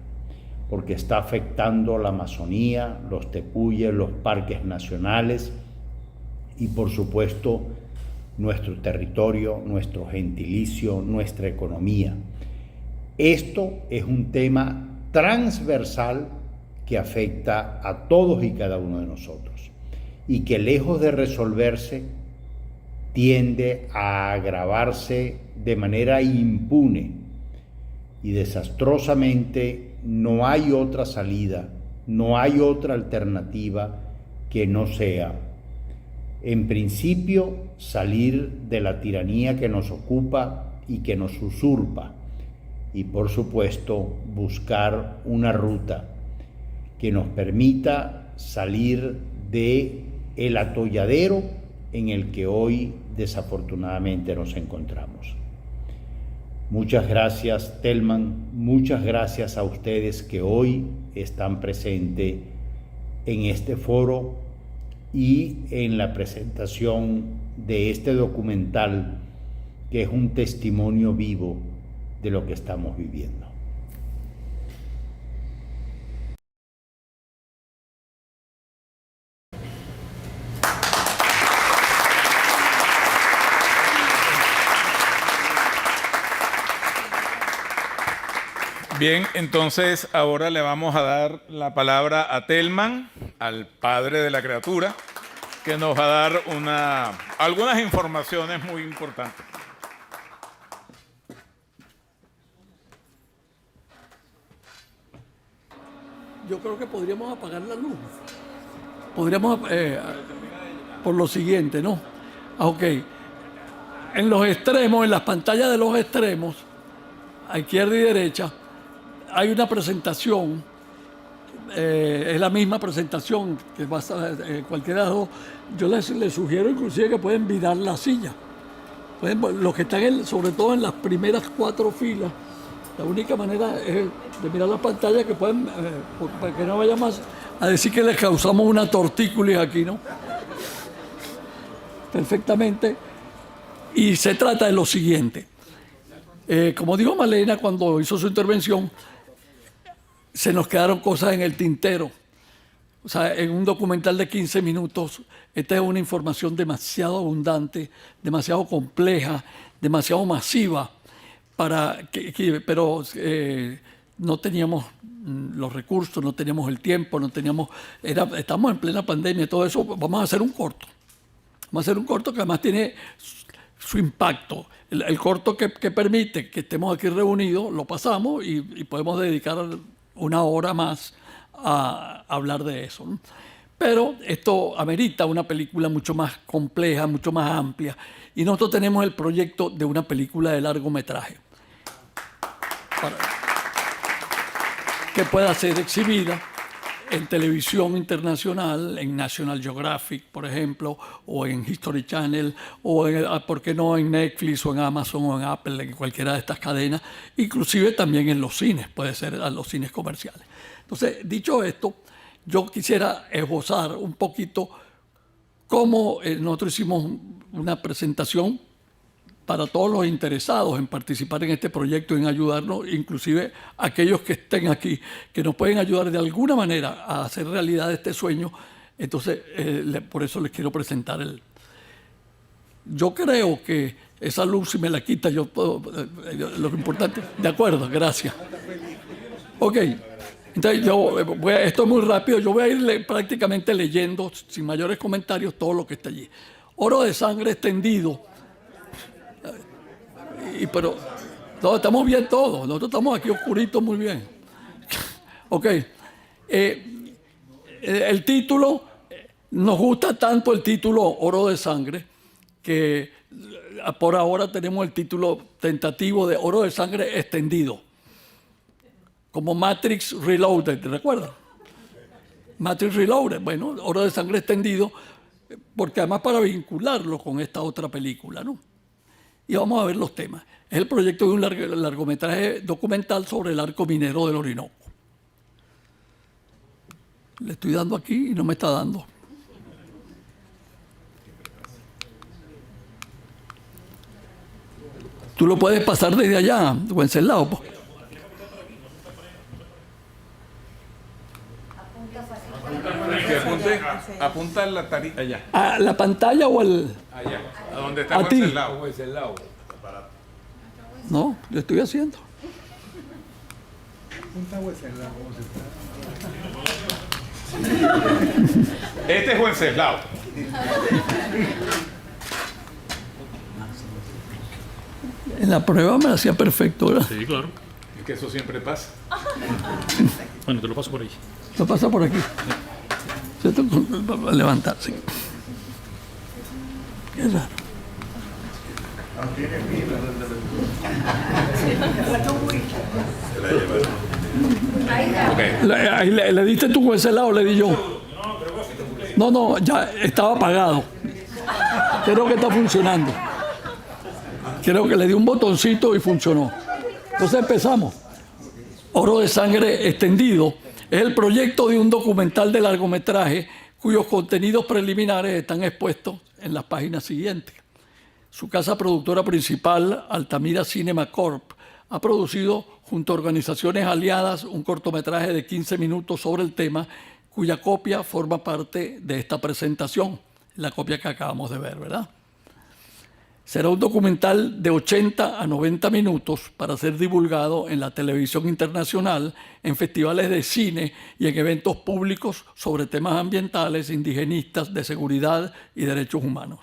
porque está afectando la Amazonía, los tepuyes, los parques nacionales y por supuesto nuestro territorio, nuestro gentilicio, nuestra economía. Esto es un tema transversal que afecta a todos y cada uno de nosotros y que lejos de resolverse tiende a agravarse de manera impune y desastrosamente. No hay otra salida, no hay otra alternativa que no sea, en principio, salir de la tiranía que nos ocupa y que nos usurpa y por supuesto buscar una ruta que nos permita salir de el atolladero en el que hoy desafortunadamente nos encontramos. Muchas gracias, Telman, muchas gracias a ustedes que hoy están presentes en este foro y en la presentación de este documental que es un testimonio vivo de lo que estamos viviendo. Bien, entonces ahora le vamos a dar la palabra a Telman, al padre de la criatura, que nos va a dar algunas informaciones muy importantes. Yo creo que podríamos apagar la luz. Podríamos, por lo siguiente, ¿no? Ok. En los extremos, en las pantallas de los extremos, a izquierda y derecha, hay una presentación, es la misma presentación que va a estar cualquiera de los dos. Yo les sugiero inclusive que pueden virar la silla. Los que están sobre todo en las primeras 4 filas, la única manera es de mirar la pantalla, que pueden, para que no vayamos a decir que les causamos una tortícolis aquí, ¿no? Perfectamente. Y se trata de lo siguiente. Como dijo Malena cuando hizo su intervención, se nos quedaron cosas en el tintero. O sea, en un documental de 15 minutos, esta es una información demasiado abundante, demasiado compleja, demasiado masiva, pero no teníamos los recursos, no teníamos el tiempo, estamos en plena pandemia, todo eso. Vamos a hacer un corto. Vamos a hacer un corto que además tiene su impacto. El corto que permite que estemos aquí reunidos, lo pasamos y podemos dedicar 1 hora más a hablar de eso, ¿no? Pero esto amerita una película mucho más compleja, mucho más amplia. Y nosotros tenemos el proyecto de una película de largometraje que pueda ser exhibida en televisión internacional, en National Geographic, por ejemplo, o en History Channel, o ¿por qué no en Netflix o en Amazon o en Apple, en cualquiera de estas cadenas, inclusive también en los cines, puede ser a los cines comerciales. Entonces, dicho esto, yo quisiera esbozar un poquito cómo nosotros hicimos una presentación para todos los interesados en participar en este proyecto, en ayudarnos, inclusive aquellos que estén aquí, que nos pueden ayudar de alguna manera a hacer realidad este sueño. Entonces, por eso les quiero presentar Yo creo que esa luz, si me la quita, yo puedo, lo importante. De acuerdo, gracias. Ok, entonces esto es muy rápido, yo voy a ir prácticamente leyendo, sin mayores comentarios, todo lo que está allí. Oro de sangre extendido. Pero no, estamos bien todos, nosotros estamos aquí oscuritos muy bien. Ok, el título, nos gusta tanto el título Oro de Sangre, que por ahora tenemos el título tentativo de Oro de Sangre extendido, como Matrix Reloaded, ¿recuerdan? Matrix Reloaded, bueno, Oro de Sangre extendido, porque además para vincularlo con esta otra película, ¿no? Y vamos a ver los temas. Es el proyecto de un largometraje documental sobre el arco minero del Orinoco. Le estoy dando aquí y no me está dando. Tú lo puedes pasar desde allá, Wenceslao. Apunta la tarita allá. ¿A la pantalla o al...? Allá, a donde está ¿A ti? Wenceslao. No, lo estoy haciendo. Este es Wenceslao. En la prueba me la hacía perfecto, ¿verdad? Sí, claro. Es que eso siempre pasa. Bueno, te lo paso por ahí. Lo pasa por aquí. ¿Cierto? Para levantarse. Qué raro. Okay. Ahí le diste tú con ese lado, le di yo. No, ya estaba apagado. Creo que está funcionando. Creo que le di un botoncito y funcionó. Entonces empezamos. Oro de Sangre extendido es el proyecto de un documental de largometraje cuyos contenidos preliminares están expuestos en las páginas siguientes. Su casa productora principal, Altamira Cinema Corp, ha producido junto a organizaciones aliadas un cortometraje de 15 minutos sobre el tema, cuya copia forma parte de esta presentación, la copia que acabamos de ver, ¿verdad? Será un documental de 80 a 90 minutos para ser divulgado en la televisión internacional, en festivales de cine y en eventos públicos sobre temas ambientales, indigenistas, de seguridad y derechos humanos.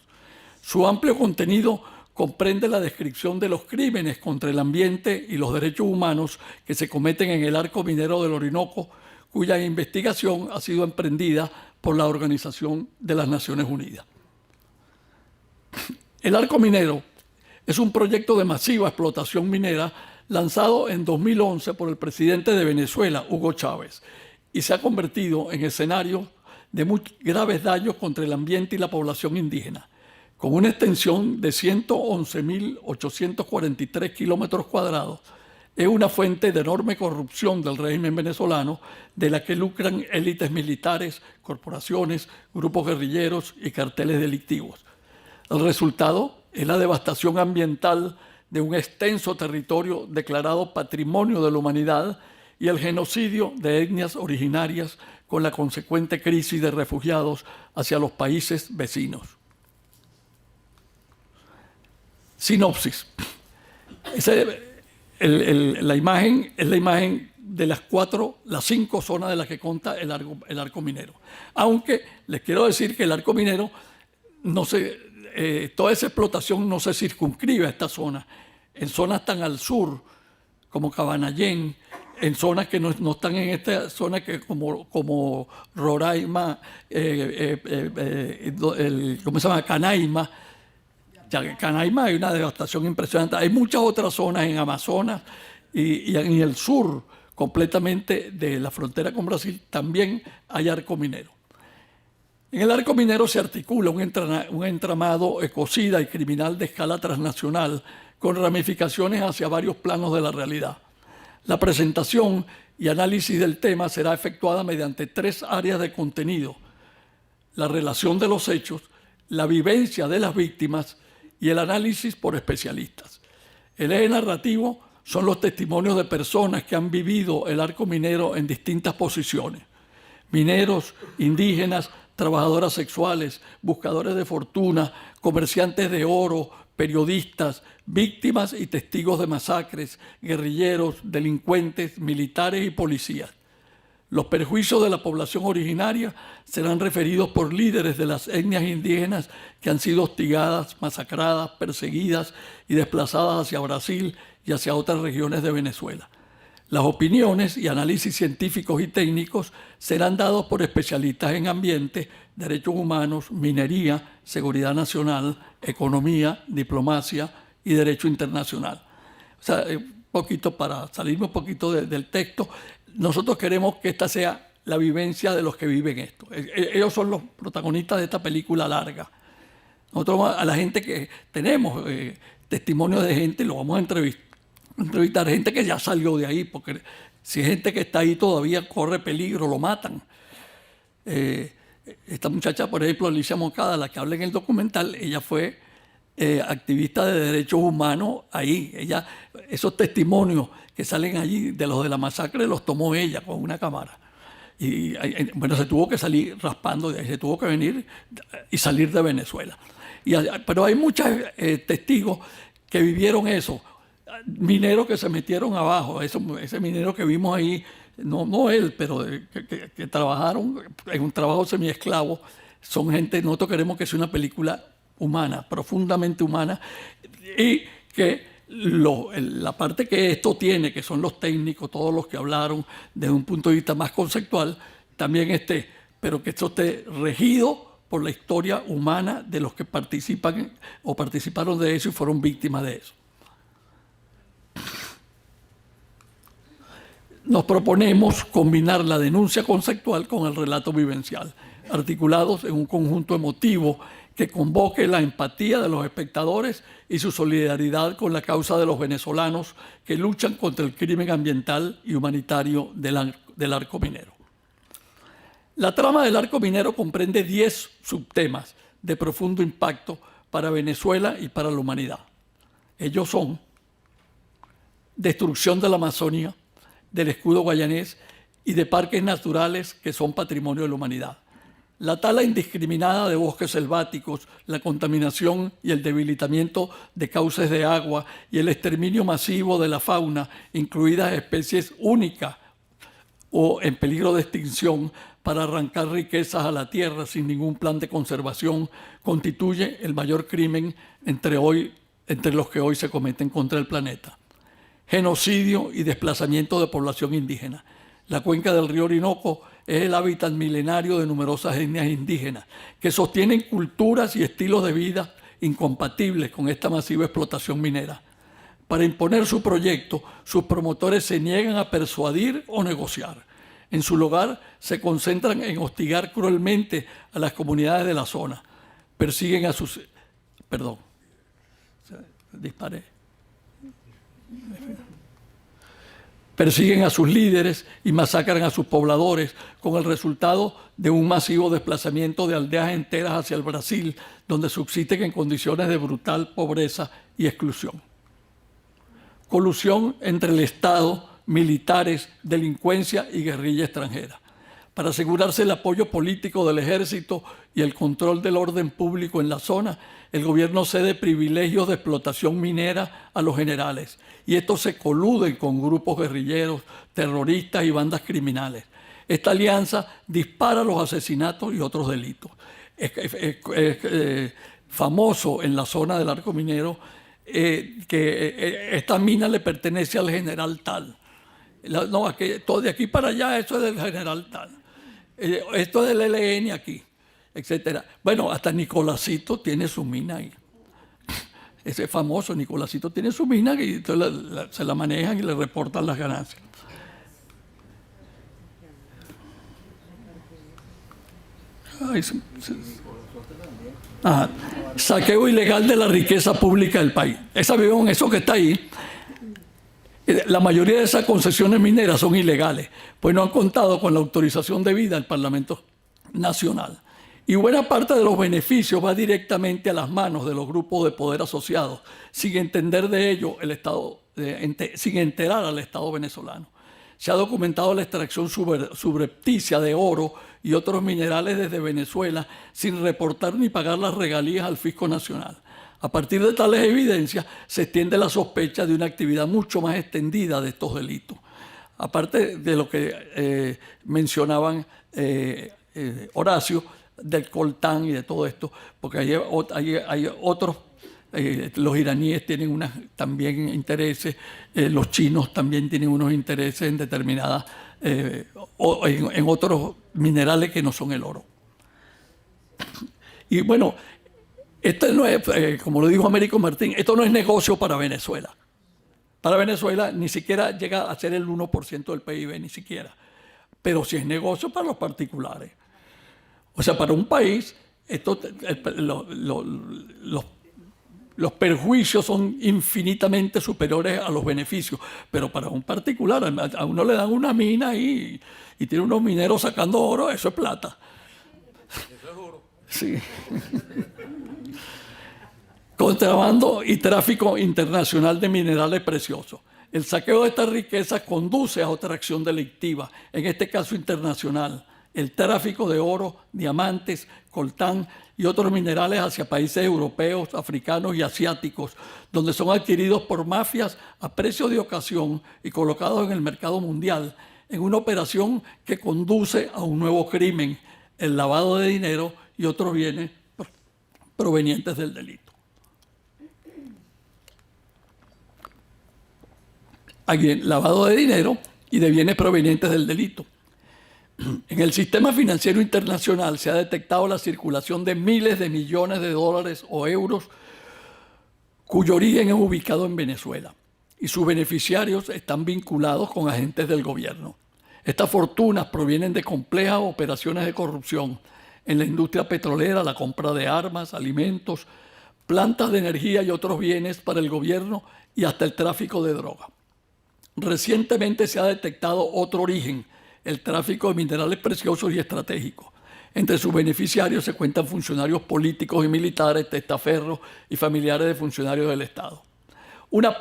Su amplio contenido comprende la descripción de los crímenes contra el ambiente y los derechos humanos que se cometen en el arco minero del Orinoco, cuya investigación ha sido emprendida por la Organización de las Naciones Unidas. El arco minero es un proyecto de masiva explotación minera lanzado en 2011 por el presidente de Venezuela, Hugo Chávez, y se ha convertido en escenario de muy graves daños contra el ambiente y la población indígena, con una extensión de 111.843 kilómetros cuadrados. Es una fuente de enorme corrupción del régimen venezolano, de la que lucran élites militares, corporaciones, grupos guerrilleros y carteles delictivos. El resultado es la devastación ambiental de un extenso territorio declarado Patrimonio de la Humanidad y el genocidio de etnias originarias, con la consecuente crisis de refugiados hacia los países vecinos. Sinopsis. La imagen es la imagen de las 5 zonas de las que consta el arco minero. Aunque les quiero decir que el arco minero toda esa explotación no se circunscribe a esta zona. En zonas tan al sur como Cabanallén, en zonas que no están en esta zona, que como Roraima, ¿cómo se llama? Canaima. Canaima hay una devastación impresionante. Hay muchas otras zonas en Amazonas y en el sur, completamente de la frontera con Brasil, también hay arco minero. En el arco minero se articula un entramado ecocida y criminal de escala transnacional con ramificaciones hacia varios planos de la realidad. La presentación y análisis del tema será efectuada mediante 3 áreas de contenido: la relación de los hechos, la vivencia de las víctimas y el análisis por especialistas. El eje narrativo son los testimonios de personas que han vivido el arco minero en distintas posiciones: mineros, indígenas, trabajadoras sexuales, buscadores de fortuna, comerciantes de oro, periodistas, víctimas y testigos de masacres, guerrilleros, delincuentes, militares y policías. Los perjuicios de la población originaria serán referidos por líderes de las etnias indígenas que han sido hostigadas, masacradas, perseguidas y desplazadas hacia Brasil y hacia otras regiones de Venezuela. Las opiniones y análisis científicos y técnicos serán dados por especialistas en ambiente, derechos humanos, minería, seguridad nacional, economía, diplomacia y derecho internacional. O sea, poquito para salirme un poquito del texto, nosotros queremos que esta sea la vivencia de los que viven esto. Ellos son los protagonistas de esta película larga. Nosotros a la gente que tenemos testimonios de gente, lo vamos a entrevistar gente que ya salió de ahí, porque si hay gente que está ahí todavía corre peligro, lo matan. Esta muchacha, por ejemplo, Alicia Moncada, la que habla en el documental, ella fue activista de derechos humanos ahí. Ella, esos testimonios que salen allí de los de la masacre los tomó ella con una cámara. Y bueno, se tuvo que salir raspando de ahí, se tuvo que venir y salir de Venezuela. Pero hay muchos testigos que vivieron eso. Mineros que se metieron abajo, ese minero que vimos ahí, no él, pero que trabajaron en un trabajo semiesclavo, son gente. Nosotros queremos que sea una película humana, profundamente humana, y que la parte que esto tiene, que son los técnicos, todos los que hablaron desde un punto de vista más conceptual, también esté, pero que esto esté regido por la historia humana de los que participan o participaron de eso y fueron víctimas de eso. Nos proponemos combinar la denuncia conceptual con el relato vivencial, articulados en un conjunto emotivo que convoque la empatía de los espectadores y su solidaridad con la causa de los venezolanos que luchan contra el crimen ambiental y humanitario del arco minero. La trama del arco minero comprende 10 subtemas de profundo impacto para Venezuela y para la humanidad. Ellos son: destrucción de la Amazonía, del escudo guayanés y de parques naturales que son patrimonio de la humanidad; la tala indiscriminada de bosques selváticos, la contaminación y el debilitamiento de cauces de agua y el exterminio masivo de la fauna, incluidas especies únicas o en peligro de extinción, para arrancar riquezas a la tierra sin ningún plan de conservación, constituye el mayor crimen entre los que hoy se cometen contra el planeta. Genocidio y desplazamiento de población indígena. La cuenca del río Orinoco es el hábitat milenario de numerosas etnias indígenas que sostienen culturas y estilos de vida incompatibles con esta masiva explotación minera. Para imponer su proyecto, sus promotores se niegan a persuadir o negociar. En su lugar, se concentran en hostigar cruelmente a las comunidades de la zona. Persiguen a sus... Perdón. Disparé. Persiguen a sus líderes y masacran a sus pobladores, con el resultado de un masivo desplazamiento de aldeas enteras hacia el Brasil, donde subsisten en condiciones de brutal pobreza y exclusión. Colusión entre el Estado, militares, delincuencia y guerrilla extranjera. Para asegurarse el apoyo político del ejército y el control del orden público en la zona, el gobierno cede privilegios de explotación minera a los generales, y estos se coluden con grupos guerrilleros, terroristas y bandas criminales. Esta alianza dispara los asesinatos y otros delitos. Es famoso en la zona del arco minero que esta mina le pertenece al general tal. Todo de aquí para allá, eso es del general tal. Esto es del ELN aquí, etcétera. Bueno, hasta Nicolásito tiene su mina ahí. Ese famoso Nicolásito tiene su mina y se la manejan y le reportan las ganancias. Saqueo ilegal de la riqueza pública del país. Ese avión, eso que está ahí, la mayoría de esas concesiones mineras son ilegales, pues no han contado con la autorización debida del Parlamento Nacional. Y buena parte de los beneficios va directamente a las manos de los grupos de poder asociados, sin entender de ello sin enterar al Estado venezolano. Se ha documentado la extracción subrepticia de oro y otros minerales desde Venezuela sin reportar ni pagar las regalías al fisco nacional. A partir de tales evidencias se extiende la sospecha de una actividad mucho más extendida de estos delitos. Aparte de lo que mencionaban Horacio, del coltán y de todo esto, porque hay otros, los iraníes tienen también intereses, los chinos también tienen unos intereses en determinadas, en otros minerales que no son el oro. Y bueno, esto no es, como lo dijo Américo Martín, esto no es negocio para Venezuela. Para Venezuela ni siquiera llega a ser el 1% del PIB, ni siquiera. Pero sí es negocio para los particulares. O sea, para un país, los perjuicios son infinitamente superiores a los beneficios. Pero para un particular, a uno le dan una mina y tiene unos mineros sacando oro, eso es plata. Eso es oro. Sí. Contrabando y tráfico internacional de minerales preciosos. El saqueo de esta riqueza conduce a otra acción delictiva, en este caso internacional. El tráfico de oro, diamantes, coltán y otros minerales hacia países europeos, africanos y asiáticos, donde son adquiridos por mafias a precio de ocasión y colocados en el mercado mundial, en una operación que conduce a un nuevo crimen, el lavado de dinero y otros bienes provenientes del delito. Hay lavado de dinero y de bienes provenientes del delito. En el sistema financiero internacional se ha detectado la circulación de miles de millones de dólares o euros cuyo origen es ubicado en Venezuela y sus beneficiarios están vinculados con agentes del gobierno. Estas fortunas provienen de complejas operaciones de corrupción en la industria petrolera, la compra de armas, alimentos, plantas de energía y otros bienes para el gobierno y hasta el tráfico de droga. Recientemente se ha detectado otro origen, el tráfico de minerales preciosos y estratégicos. Entre sus beneficiarios se cuentan funcionarios políticos y militares, testaferros y familiares de funcionarios del Estado. Una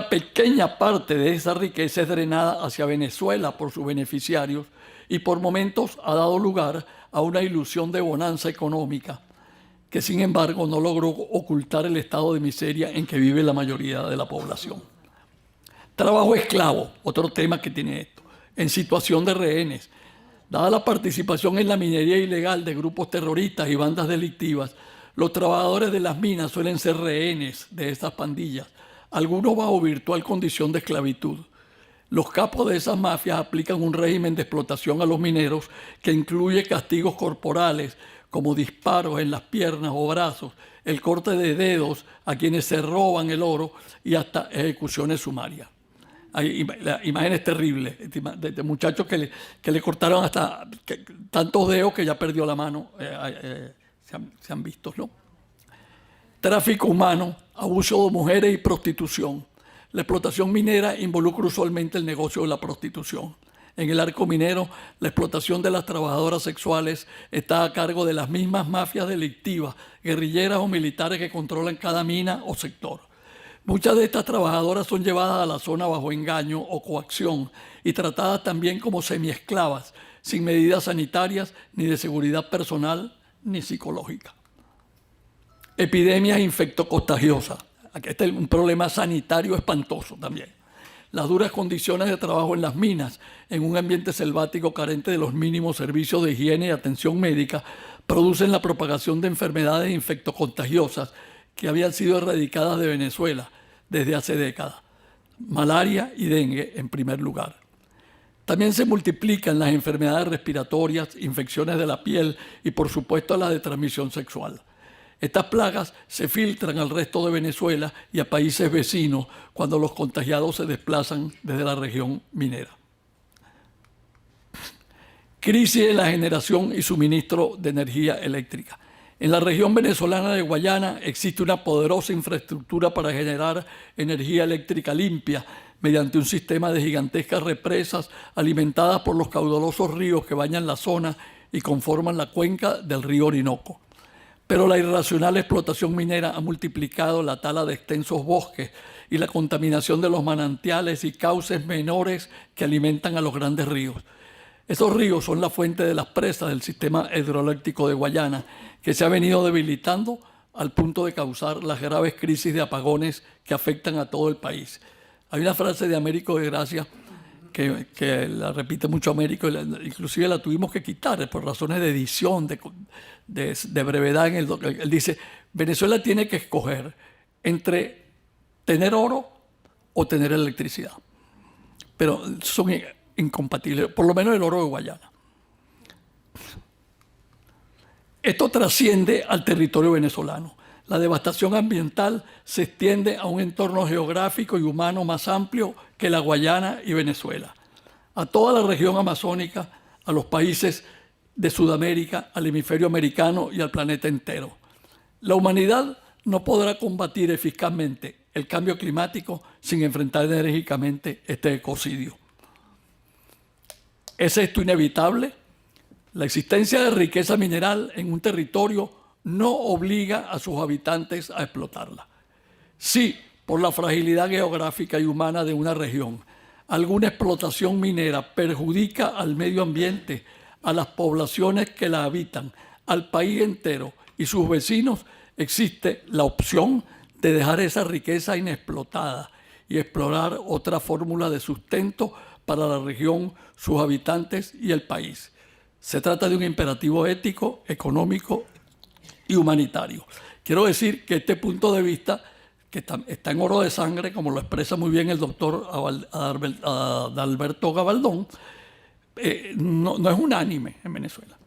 pequeña parte de esa riqueza es drenada hacia Venezuela por sus beneficiarios y por momentos ha dado lugar a una ilusión de bonanza económica que sin embargo no logró ocultar el estado de miseria en que vive la mayoría de la población. Trabajo esclavo, otro tema que tiene esto, en situación de rehenes. Dada la participación en la minería ilegal de grupos terroristas y bandas delictivas, los trabajadores de las minas suelen ser rehenes de estas pandillas, algunos bajo virtual condición de esclavitud. Los capos de esas mafias aplican un régimen de explotación a los mineros que incluye castigos corporales como disparos en las piernas o brazos, el corte de dedos a quienes se roban el oro y hasta ejecuciones sumarias. Hay imágenes terribles de muchachos que le cortaron hasta tantos dedos que ya perdió la mano, se han visto, ¿no? Tráfico humano, abuso de mujeres y prostitución. La explotación minera involucra usualmente el negocio de la prostitución. En el arco minero, la explotación de las trabajadoras sexuales está a cargo de las mismas mafias delictivas, guerrilleras o militares que controlan cada mina o sector. Muchas de estas trabajadoras son llevadas a la zona bajo engaño o coacción y tratadas también como semiesclavas, sin medidas sanitarias ni de seguridad personal ni psicológica. Epidemias infectocontagiosas. Aquí está un problema sanitario espantoso también. Las duras condiciones de trabajo en las minas, en un ambiente selvático carente de los mínimos servicios de higiene y atención médica, producen la propagación de enfermedades infectocontagiosas que habían sido erradicadas de Venezuela desde hace décadas. Malaria y dengue en primer lugar. También se multiplican las enfermedades respiratorias, infecciones de la piel y por supuesto las de transmisión sexual. Estas plagas se filtran al resto de Venezuela y a países vecinos cuando los contagiados se desplazan desde la región minera. Crisis en la generación y suministro de energía eléctrica. En la región venezolana de Guayana existe una poderosa infraestructura para generar energía eléctrica limpia mediante un sistema de gigantescas represas alimentadas por los caudalosos ríos que bañan la zona y conforman la cuenca del río Orinoco. Pero la irracional explotación minera ha multiplicado la tala de extensos bosques y la contaminación de los manantiales y cauces menores que alimentan a los grandes ríos. Esos ríos son la fuente de las presas del sistema hidroeléctrico de Guayana, que se ha venido debilitando al punto de causar las graves crisis de apagones que afectan a todo el país. Hay una frase de Américo de Gracia que la repite mucho Américo, inclusive la tuvimos que quitar por razones de edición, de brevedad. Él dice, Venezuela tiene que escoger entre tener oro o tener electricidad. Pero son incompatibles, por lo menos el oro de Guayana. Esto trasciende al territorio venezolano. La devastación ambiental se extiende a un entorno geográfico y humano más amplio que la Guayana y Venezuela, a toda la región amazónica, a los países de Sudamérica, al hemisferio americano y al planeta entero. La humanidad no podrá combatir eficazmente el cambio climático sin enfrentar enérgicamente este ecocidio. ¿Es esto inevitable? La existencia de riqueza mineral en un territorio no obliga a sus habitantes a explotarla. Si, por la fragilidad geográfica y humana de una región, alguna explotación minera perjudica al medio ambiente, a las poblaciones que la habitan, al país entero y sus vecinos, existe la opción de dejar esa riqueza inexplotada y explorar otra fórmula de sustento para la región, sus habitantes y el país. Se trata de un imperativo ético, económico y humanitario. Quiero decir que este punto de vista, que está en Oro de Sangre, como lo expresa muy bien el doctor Adalberto Gabaldón, no es unánime en Venezuela.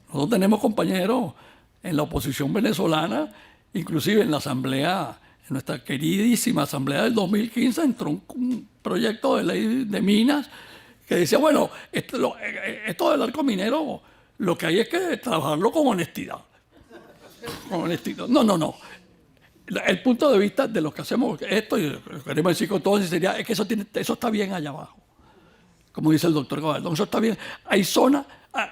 Nosotros tenemos compañeros en la oposición venezolana, inclusive en la asamblea, en nuestra queridísima asamblea del 2015, entró un proyecto de ley de minas que decía, bueno, esto del arco minero, lo que hay es que trabajarlo con honestidad. Con honestidad. No. El punto de vista de los que hacemos esto, y lo que queremos decir con todo sinceridad, es que eso está bien allá abajo. Como dice el doctor Gabaldón, eso está bien. Hay zonas,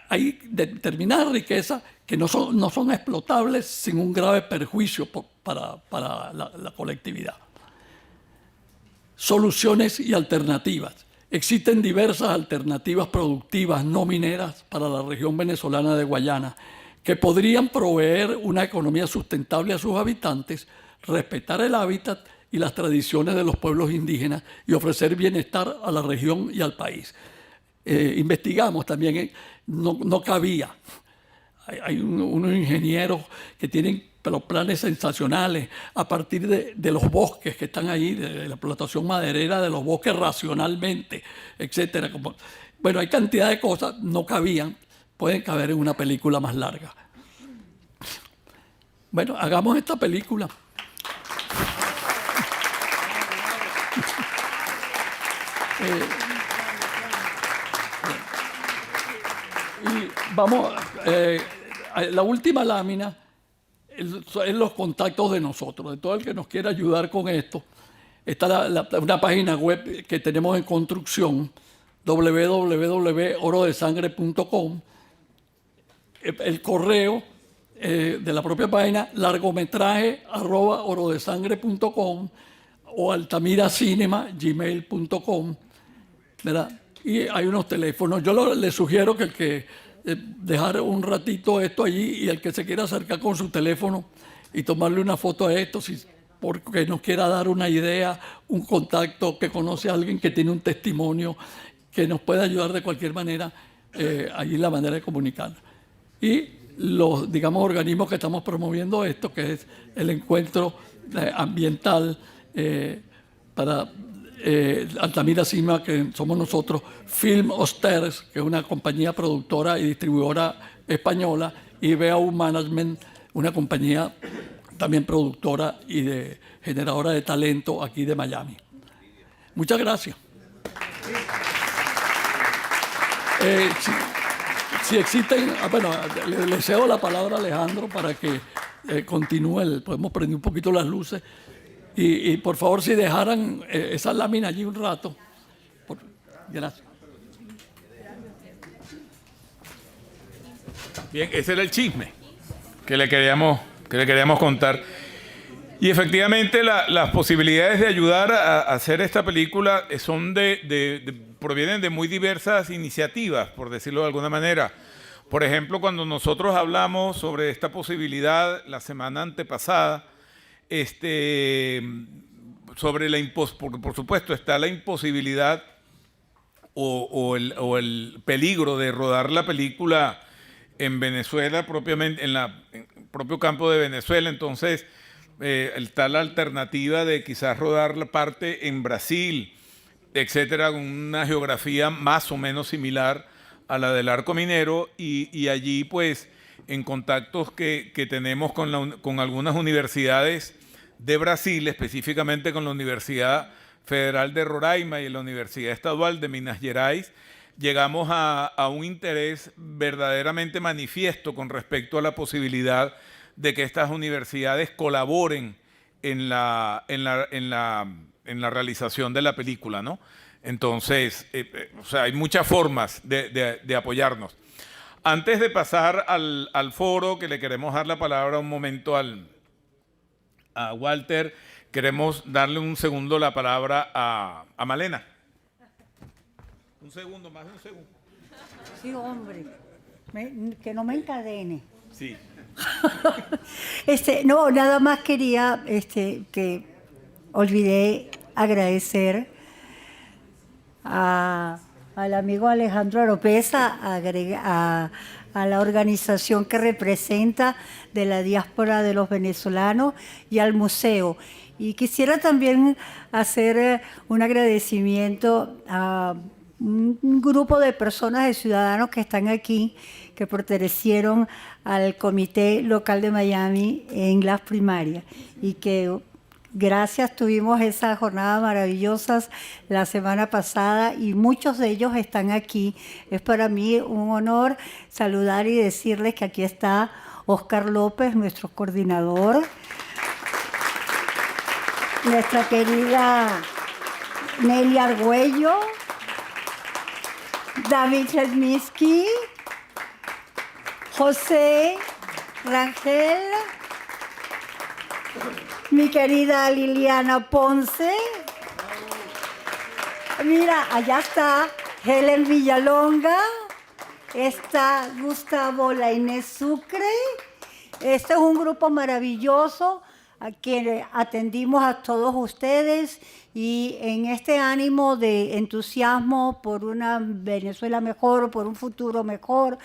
hay determinadas riquezas que no son explotables sin un grave perjuicio para la colectividad. Soluciones y alternativas. Existen diversas alternativas productivas no mineras para la región venezolana de Guayana que podrían proveer una economía sustentable a sus habitantes, respetar el hábitat y las tradiciones de los pueblos indígenas y ofrecer bienestar a la región y al país. Investigamos también, no cabía. Hay unos ingenieros que tienen los planes sensacionales a partir de los bosques que están ahí, de la explotación maderera de los bosques racionalmente, etcétera. Bueno, hay cantidad de cosas, no cabían, pueden caber en una película más larga. Bueno, hagamos esta película. Y vamos, la última lámina es los contactos de nosotros, de todo el que nos quiera ayudar con esto. Está una página web que tenemos en construcción, www.orodesangre.com. El correo de la propia página, largometraje@orodesangre.com o altamiracinema@gmail.com, ¿verdad? Y hay unos teléfonos. Yo les sugiero que el que dejar un ratito esto allí y el que se quiera acercar con su teléfono y tomarle una foto a esto, porque nos quiera dar una idea, un contacto, que conoce a alguien que tiene un testimonio, que nos puede ayudar de cualquier manera, allí la manera de comunicar. Y los, digamos, organismos que estamos promoviendo esto, que es el encuentro ambiental para Altamira Cinema, que somos nosotros, Film Osters, que es una compañía productora y distribuidora española, y BAU Management, una compañía también productora y generadora de talento aquí de Miami. Muchas gracias. si existen, bueno, le cedo la palabra a Alejandro para que continúe, podemos prender un poquito las luces y por favor si dejaran esa lámina allí un rato. Gracias. Bien, ese era el chisme que le queríamos contar. Y efectivamente las posibilidades de ayudar a hacer esta película provienen de muy diversas iniciativas, por decirlo de alguna manera. Por ejemplo, cuando nosotros hablamos sobre esta posibilidad la semana antepasada, porque por supuesto está la imposibilidad o el peligro de rodar la película en Venezuela, propiamente en el propio campo de Venezuela. Entonces está la alternativa de quizás rodar la parte en Brasil, etcétera, con una geografía más o menos similar a la del Arco Minero, y allí pues en contactos que tenemos con algunas universidades de Brasil, específicamente con la Universidad Federal de Roraima y la Universidad Estadual de Minas Gerais, llegamos a un interés verdaderamente manifiesto con respecto a la posibilidad de que estas universidades colaboren en la realización de la película, ¿no? Entonces, o sea, hay muchas formas de apoyarnos. Antes de pasar al foro, que le queremos dar la palabra un momento a Walter, queremos darle un segundo la palabra a Malena. Un segundo, más de un segundo. Sí, hombre, que no me encadene. Sí. No, nada más quería que olvidé agradecer al amigo Alejandro Oropesa, a la organización que representa de la diáspora de los venezolanos y al museo. Y quisiera también hacer un agradecimiento a un grupo de personas, de ciudadanos que están aquí, que pertenecieron al Comité Local de Miami en las primarias y que gracias tuvimos esas jornadas maravillosas la semana pasada y muchos de ellos están aquí. Es para mí un honor saludar y decirles que aquí está Oscar López, nuestro coordinador, nuestra querida Nelly Argüello, David Chelminsky, José Rangel, mi querida Liliana Ponce. Mira, allá está Helen Villalonga, está Gustavo Lainez Sucre. Este es un grupo maravilloso a quien atendimos a todos ustedes y en este ánimo de entusiasmo por una Venezuela mejor, por un futuro mejor,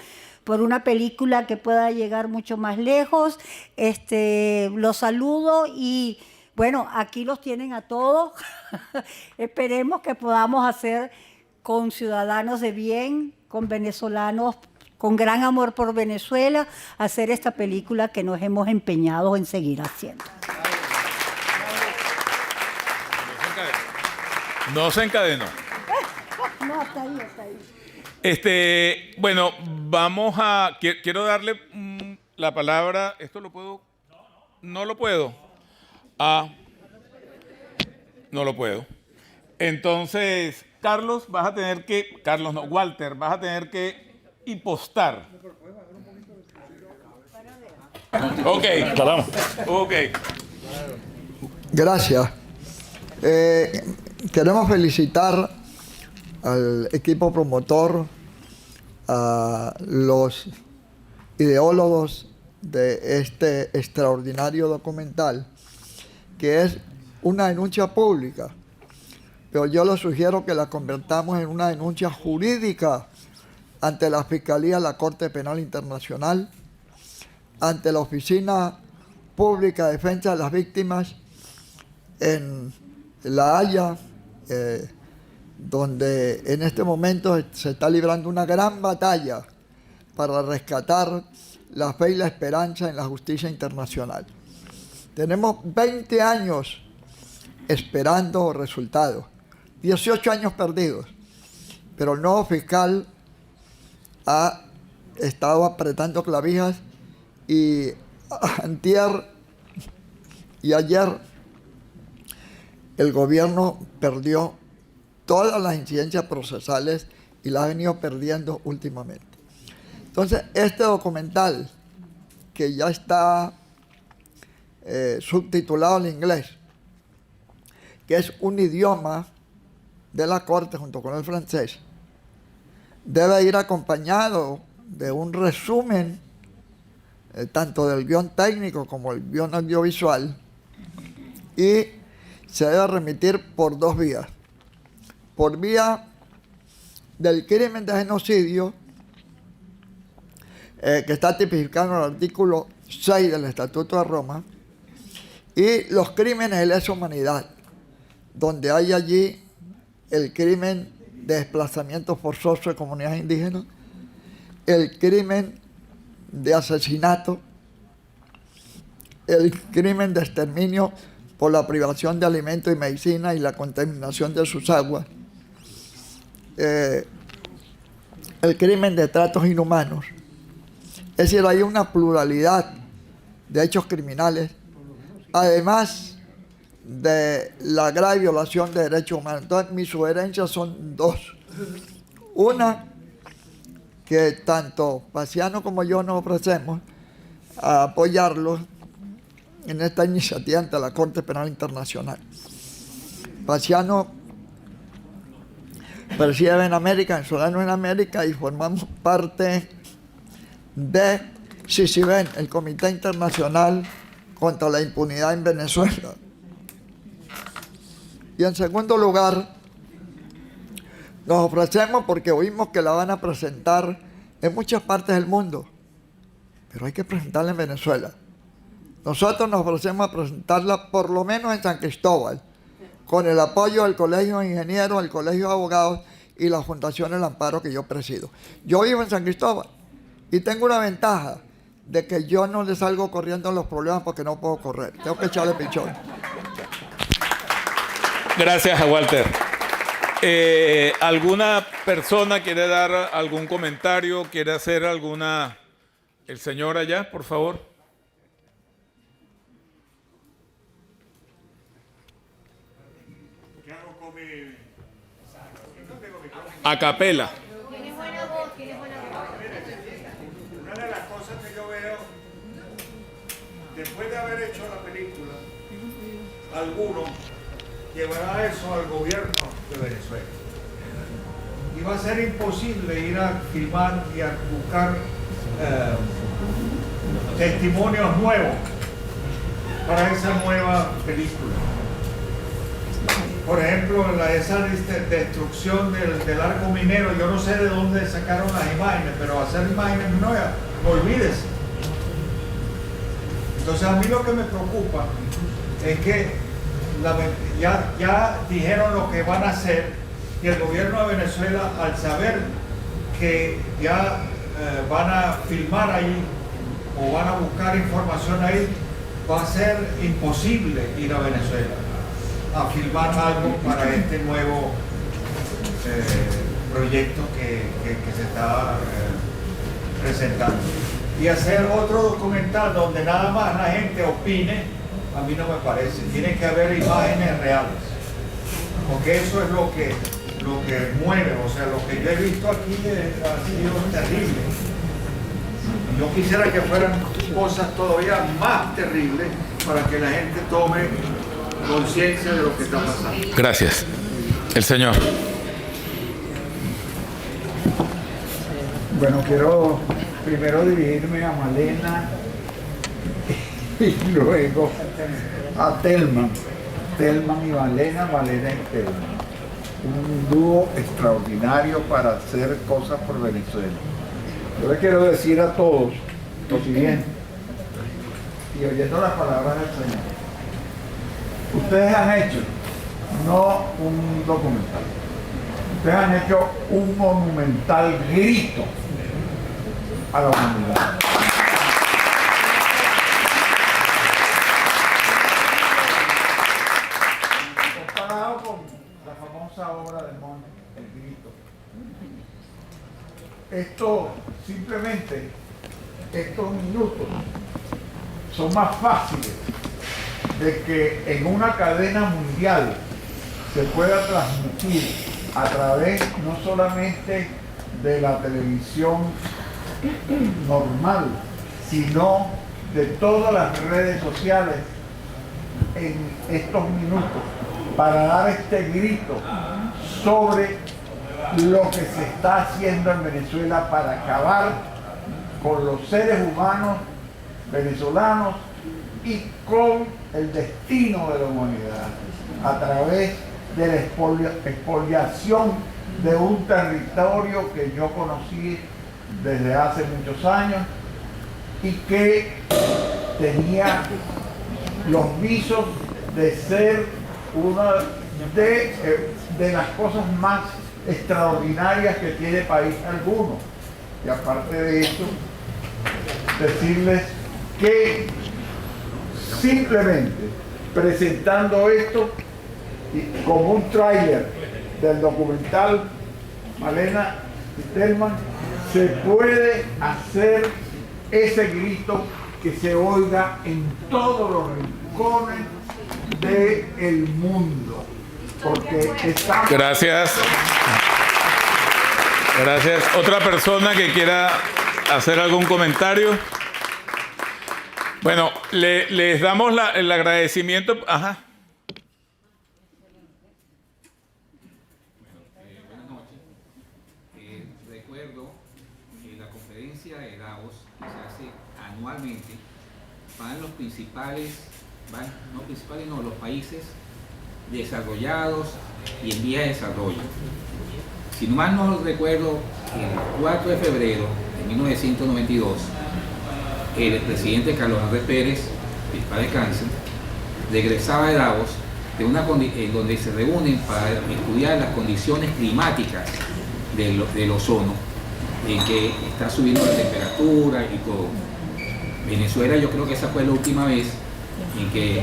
por una película que pueda llegar mucho más lejos. Los saludo y bueno, aquí los tienen a todos. Esperemos que podamos hacer con ciudadanos de bien, con venezolanos con gran amor por Venezuela, hacer esta película que nos hemos empeñado en seguir haciendo. No se encadenó. No, está ahí. Bueno, quiero darle la palabra. ¿Esto lo puedo? No lo puedo. No lo puedo. Entonces, Walter, vas a tener que impostar. Ok. Ok. Gracias. Queremos felicitar al equipo promotor, a los ideólogos de este extraordinario documental, que es una denuncia pública, pero yo les sugiero que la convertamos en una denuncia jurídica ante la Fiscalía de la Corte Penal Internacional, ante la Oficina Pública de Defensa de las Víctimas en La Haya, donde en este momento se está librando una gran batalla para rescatar la fe y la esperanza en la justicia internacional. Tenemos 20 años esperando resultados, 18 años perdidos, pero el nuevo fiscal ha he estado apretando clavijas y antier y ayer el gobierno perdió todas las incidencias procesales y las ha venido perdiendo últimamente. Entonces, este documental, que ya está subtitulado en inglés, que es un idioma de la Corte junto con el francés, debe ir acompañado de un resumen tanto del guión técnico como el guión audiovisual, y se debe remitir por dos vías. Por vía del crimen de genocidio, que está tipificado en el artículo 6 del Estatuto de Roma, y los crímenes de lesa humanidad, donde hay allí el crimen de desplazamiento forzoso de comunidades indígenas, el crimen de asesinato, el crimen de exterminio por la privación de alimentos y medicina y la contaminación de sus aguas, el crimen de tratos inhumanos. Es decir, hay una pluralidad de hechos criminales, además de la grave violación de derechos humanos. Entonces, mis sugerencias son dos. Una, que tanto Paciano como yo nos ofrecemos a apoyarlos en esta iniciativa ante la Corte Penal Internacional. Paciano preside en América, Venezolano en América, y formamos parte de CICIBEN, el Comité Internacional contra la Impunidad en Venezuela. Y en segundo lugar, nos ofrecemos porque oímos que la van a presentar en muchas partes del mundo, pero hay que presentarla en Venezuela. Nosotros nos ofrecemos a presentarla por lo menos en San Cristóbal, con el apoyo del Colegio de Ingenieros, el Colegio de Abogados y la Fundación El Amparo que yo presido. Yo vivo en San Cristóbal y tengo una ventaja de que yo no le salgo corriendo los problemas porque no puedo correr. Tengo que echarle pichón. Gracias a Walter. ¿Alguna persona quiere dar algún comentario? ¿Quiere hacer alguna? El señor allá, por favor. ¿Qué hago con mi...? A capela. Una de las cosas que yo veo, después de haber hecho la película, algunos llevará eso al gobierno de Venezuela. Y va a ser imposible ir a filmar y a buscar testimonios nuevos para esa nueva película. Por ejemplo, esa destrucción del arco minero, yo no sé de dónde sacaron las imágenes, pero hacer imágenes nuevas, olvídese. Entonces a mí lo que me preocupa es que ya dijeron lo que van a hacer, y el gobierno de Venezuela, al saber que ya van a filmar ahí o van a buscar información ahí, va a ser imposible ir a Venezuela a filmar algo para este nuevo proyecto que se está presentando. Y hacer otro documental donde nada más la gente opine, a mí no me parece. Tiene que haber imágenes reales, porque eso es lo que mueve. O sea, lo que yo he visto aquí ha sido terrible. Yo quisiera que fueran cosas todavía más terribles para que la gente tome conciencia de lo que está pasando. Gracias. El señor. Bueno, quiero primero dirigirme a Malena y luego a Telman. Telman y Malena, Malena y Telman. Un dúo extraordinario para hacer cosas por Venezuela. Yo les quiero decir a todos lo siguiente, y oyendo las palabras del Señor. Ustedes han hecho no un documental, ustedes han hecho un monumental grito a la humanidad. Comparado con la famosa obra de Montt, El Grito, esto simplemente estos minutos son más fáciles de que en una cadena mundial se pueda transmitir a través no solamente de la televisión normal, sino de todas las redes sociales en estos minutos, para dar este grito sobre lo que se está haciendo en Venezuela para acabar con los seres humanos venezolanos y con el destino de la humanidad a través de la expoliación de un territorio que yo conocí desde hace muchos años y que tenía los visos de ser una de las cosas más extraordinarias que tiene país alguno. Y aparte de eso, decirles que simplemente presentando esto como un tráiler del documental Malena y Thelman, se puede hacer ese grito que se oiga en todos los rincones del mundo. Porque estamos... Gracias. Gracias. ¿Otra persona que quiera hacer algún comentario? Bueno, les damos el agradecimiento. Ajá. Buenas noches. Recuerdo que la conferencia de Davos que se hace anualmente van los los países desarrollados y en vías de desarrollo. Si no mal no recuerdo, el 4 de febrero de 1992, el presidente Carlos Andrés Pérez, que para descanse, regresaba de Davos, donde se reúnen para estudiar las condiciones climáticas del ozono, en que está subiendo la temperatura y todo. Venezuela, yo creo que esa fue la última vez en que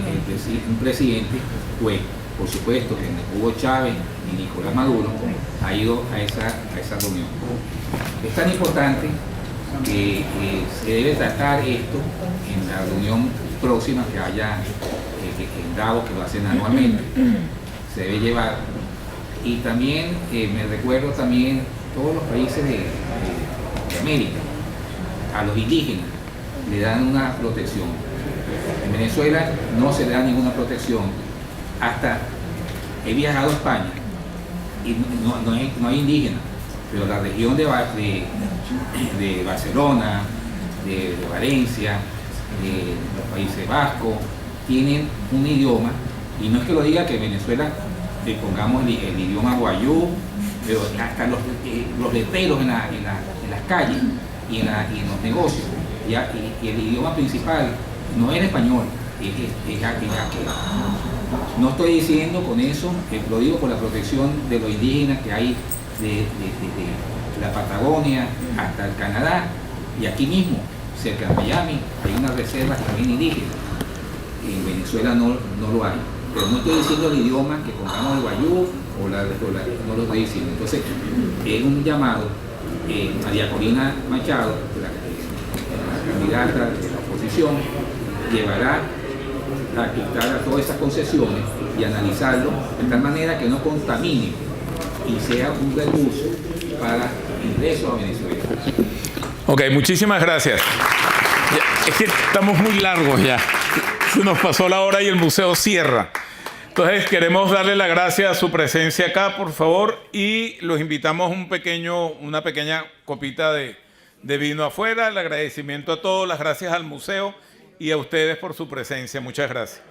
un presidente fue, por supuesto, que Hugo Chávez y Nicolás Maduro ha ido a esa reunión. Es tan importante que se debe tratar esto en la reunión próxima que haya en Davos, que lo hacen anualmente. Se debe llevar. Y también me recuerdo también todos los países de América, a los indígenas le dan una protección. En Venezuela no se le da ninguna protección. Hasta he viajado a España y no hay indígenas, pero la región de Barcelona, de Valencia, de los Países Vascos, tienen un idioma, y no es que lo diga que en Venezuela le pongamos el idioma guayú, pero hasta los letreros en las calles y en los negocios, y el idioma principal no es el español, es aquel. No estoy diciendo con eso, lo digo por la protección de los indígenas que hay de la Patagonia hasta el Canadá, y aquí mismo, cerca de Miami, hay unas reservas también indígenas. En Venezuela no lo hay. Pero no estoy diciendo el idioma que pongamos el guayú no lo estoy diciendo. Entonces, es un llamado. María Corina Machado, la candidata de la oposición, llevará a quitar todas esas concesiones y analizarlo de tal manera que no contamine y sea un recurso para ingreso a Venezuela. Ok, muchísimas gracias. Es que estamos muy largos ya. Se nos pasó la hora y el museo cierra. Entonces queremos darle las gracias a su presencia acá, por favor, y los invitamos a una pequeña copita de vino afuera. El agradecimiento a todos, las gracias al museo y a ustedes por su presencia. Muchas gracias.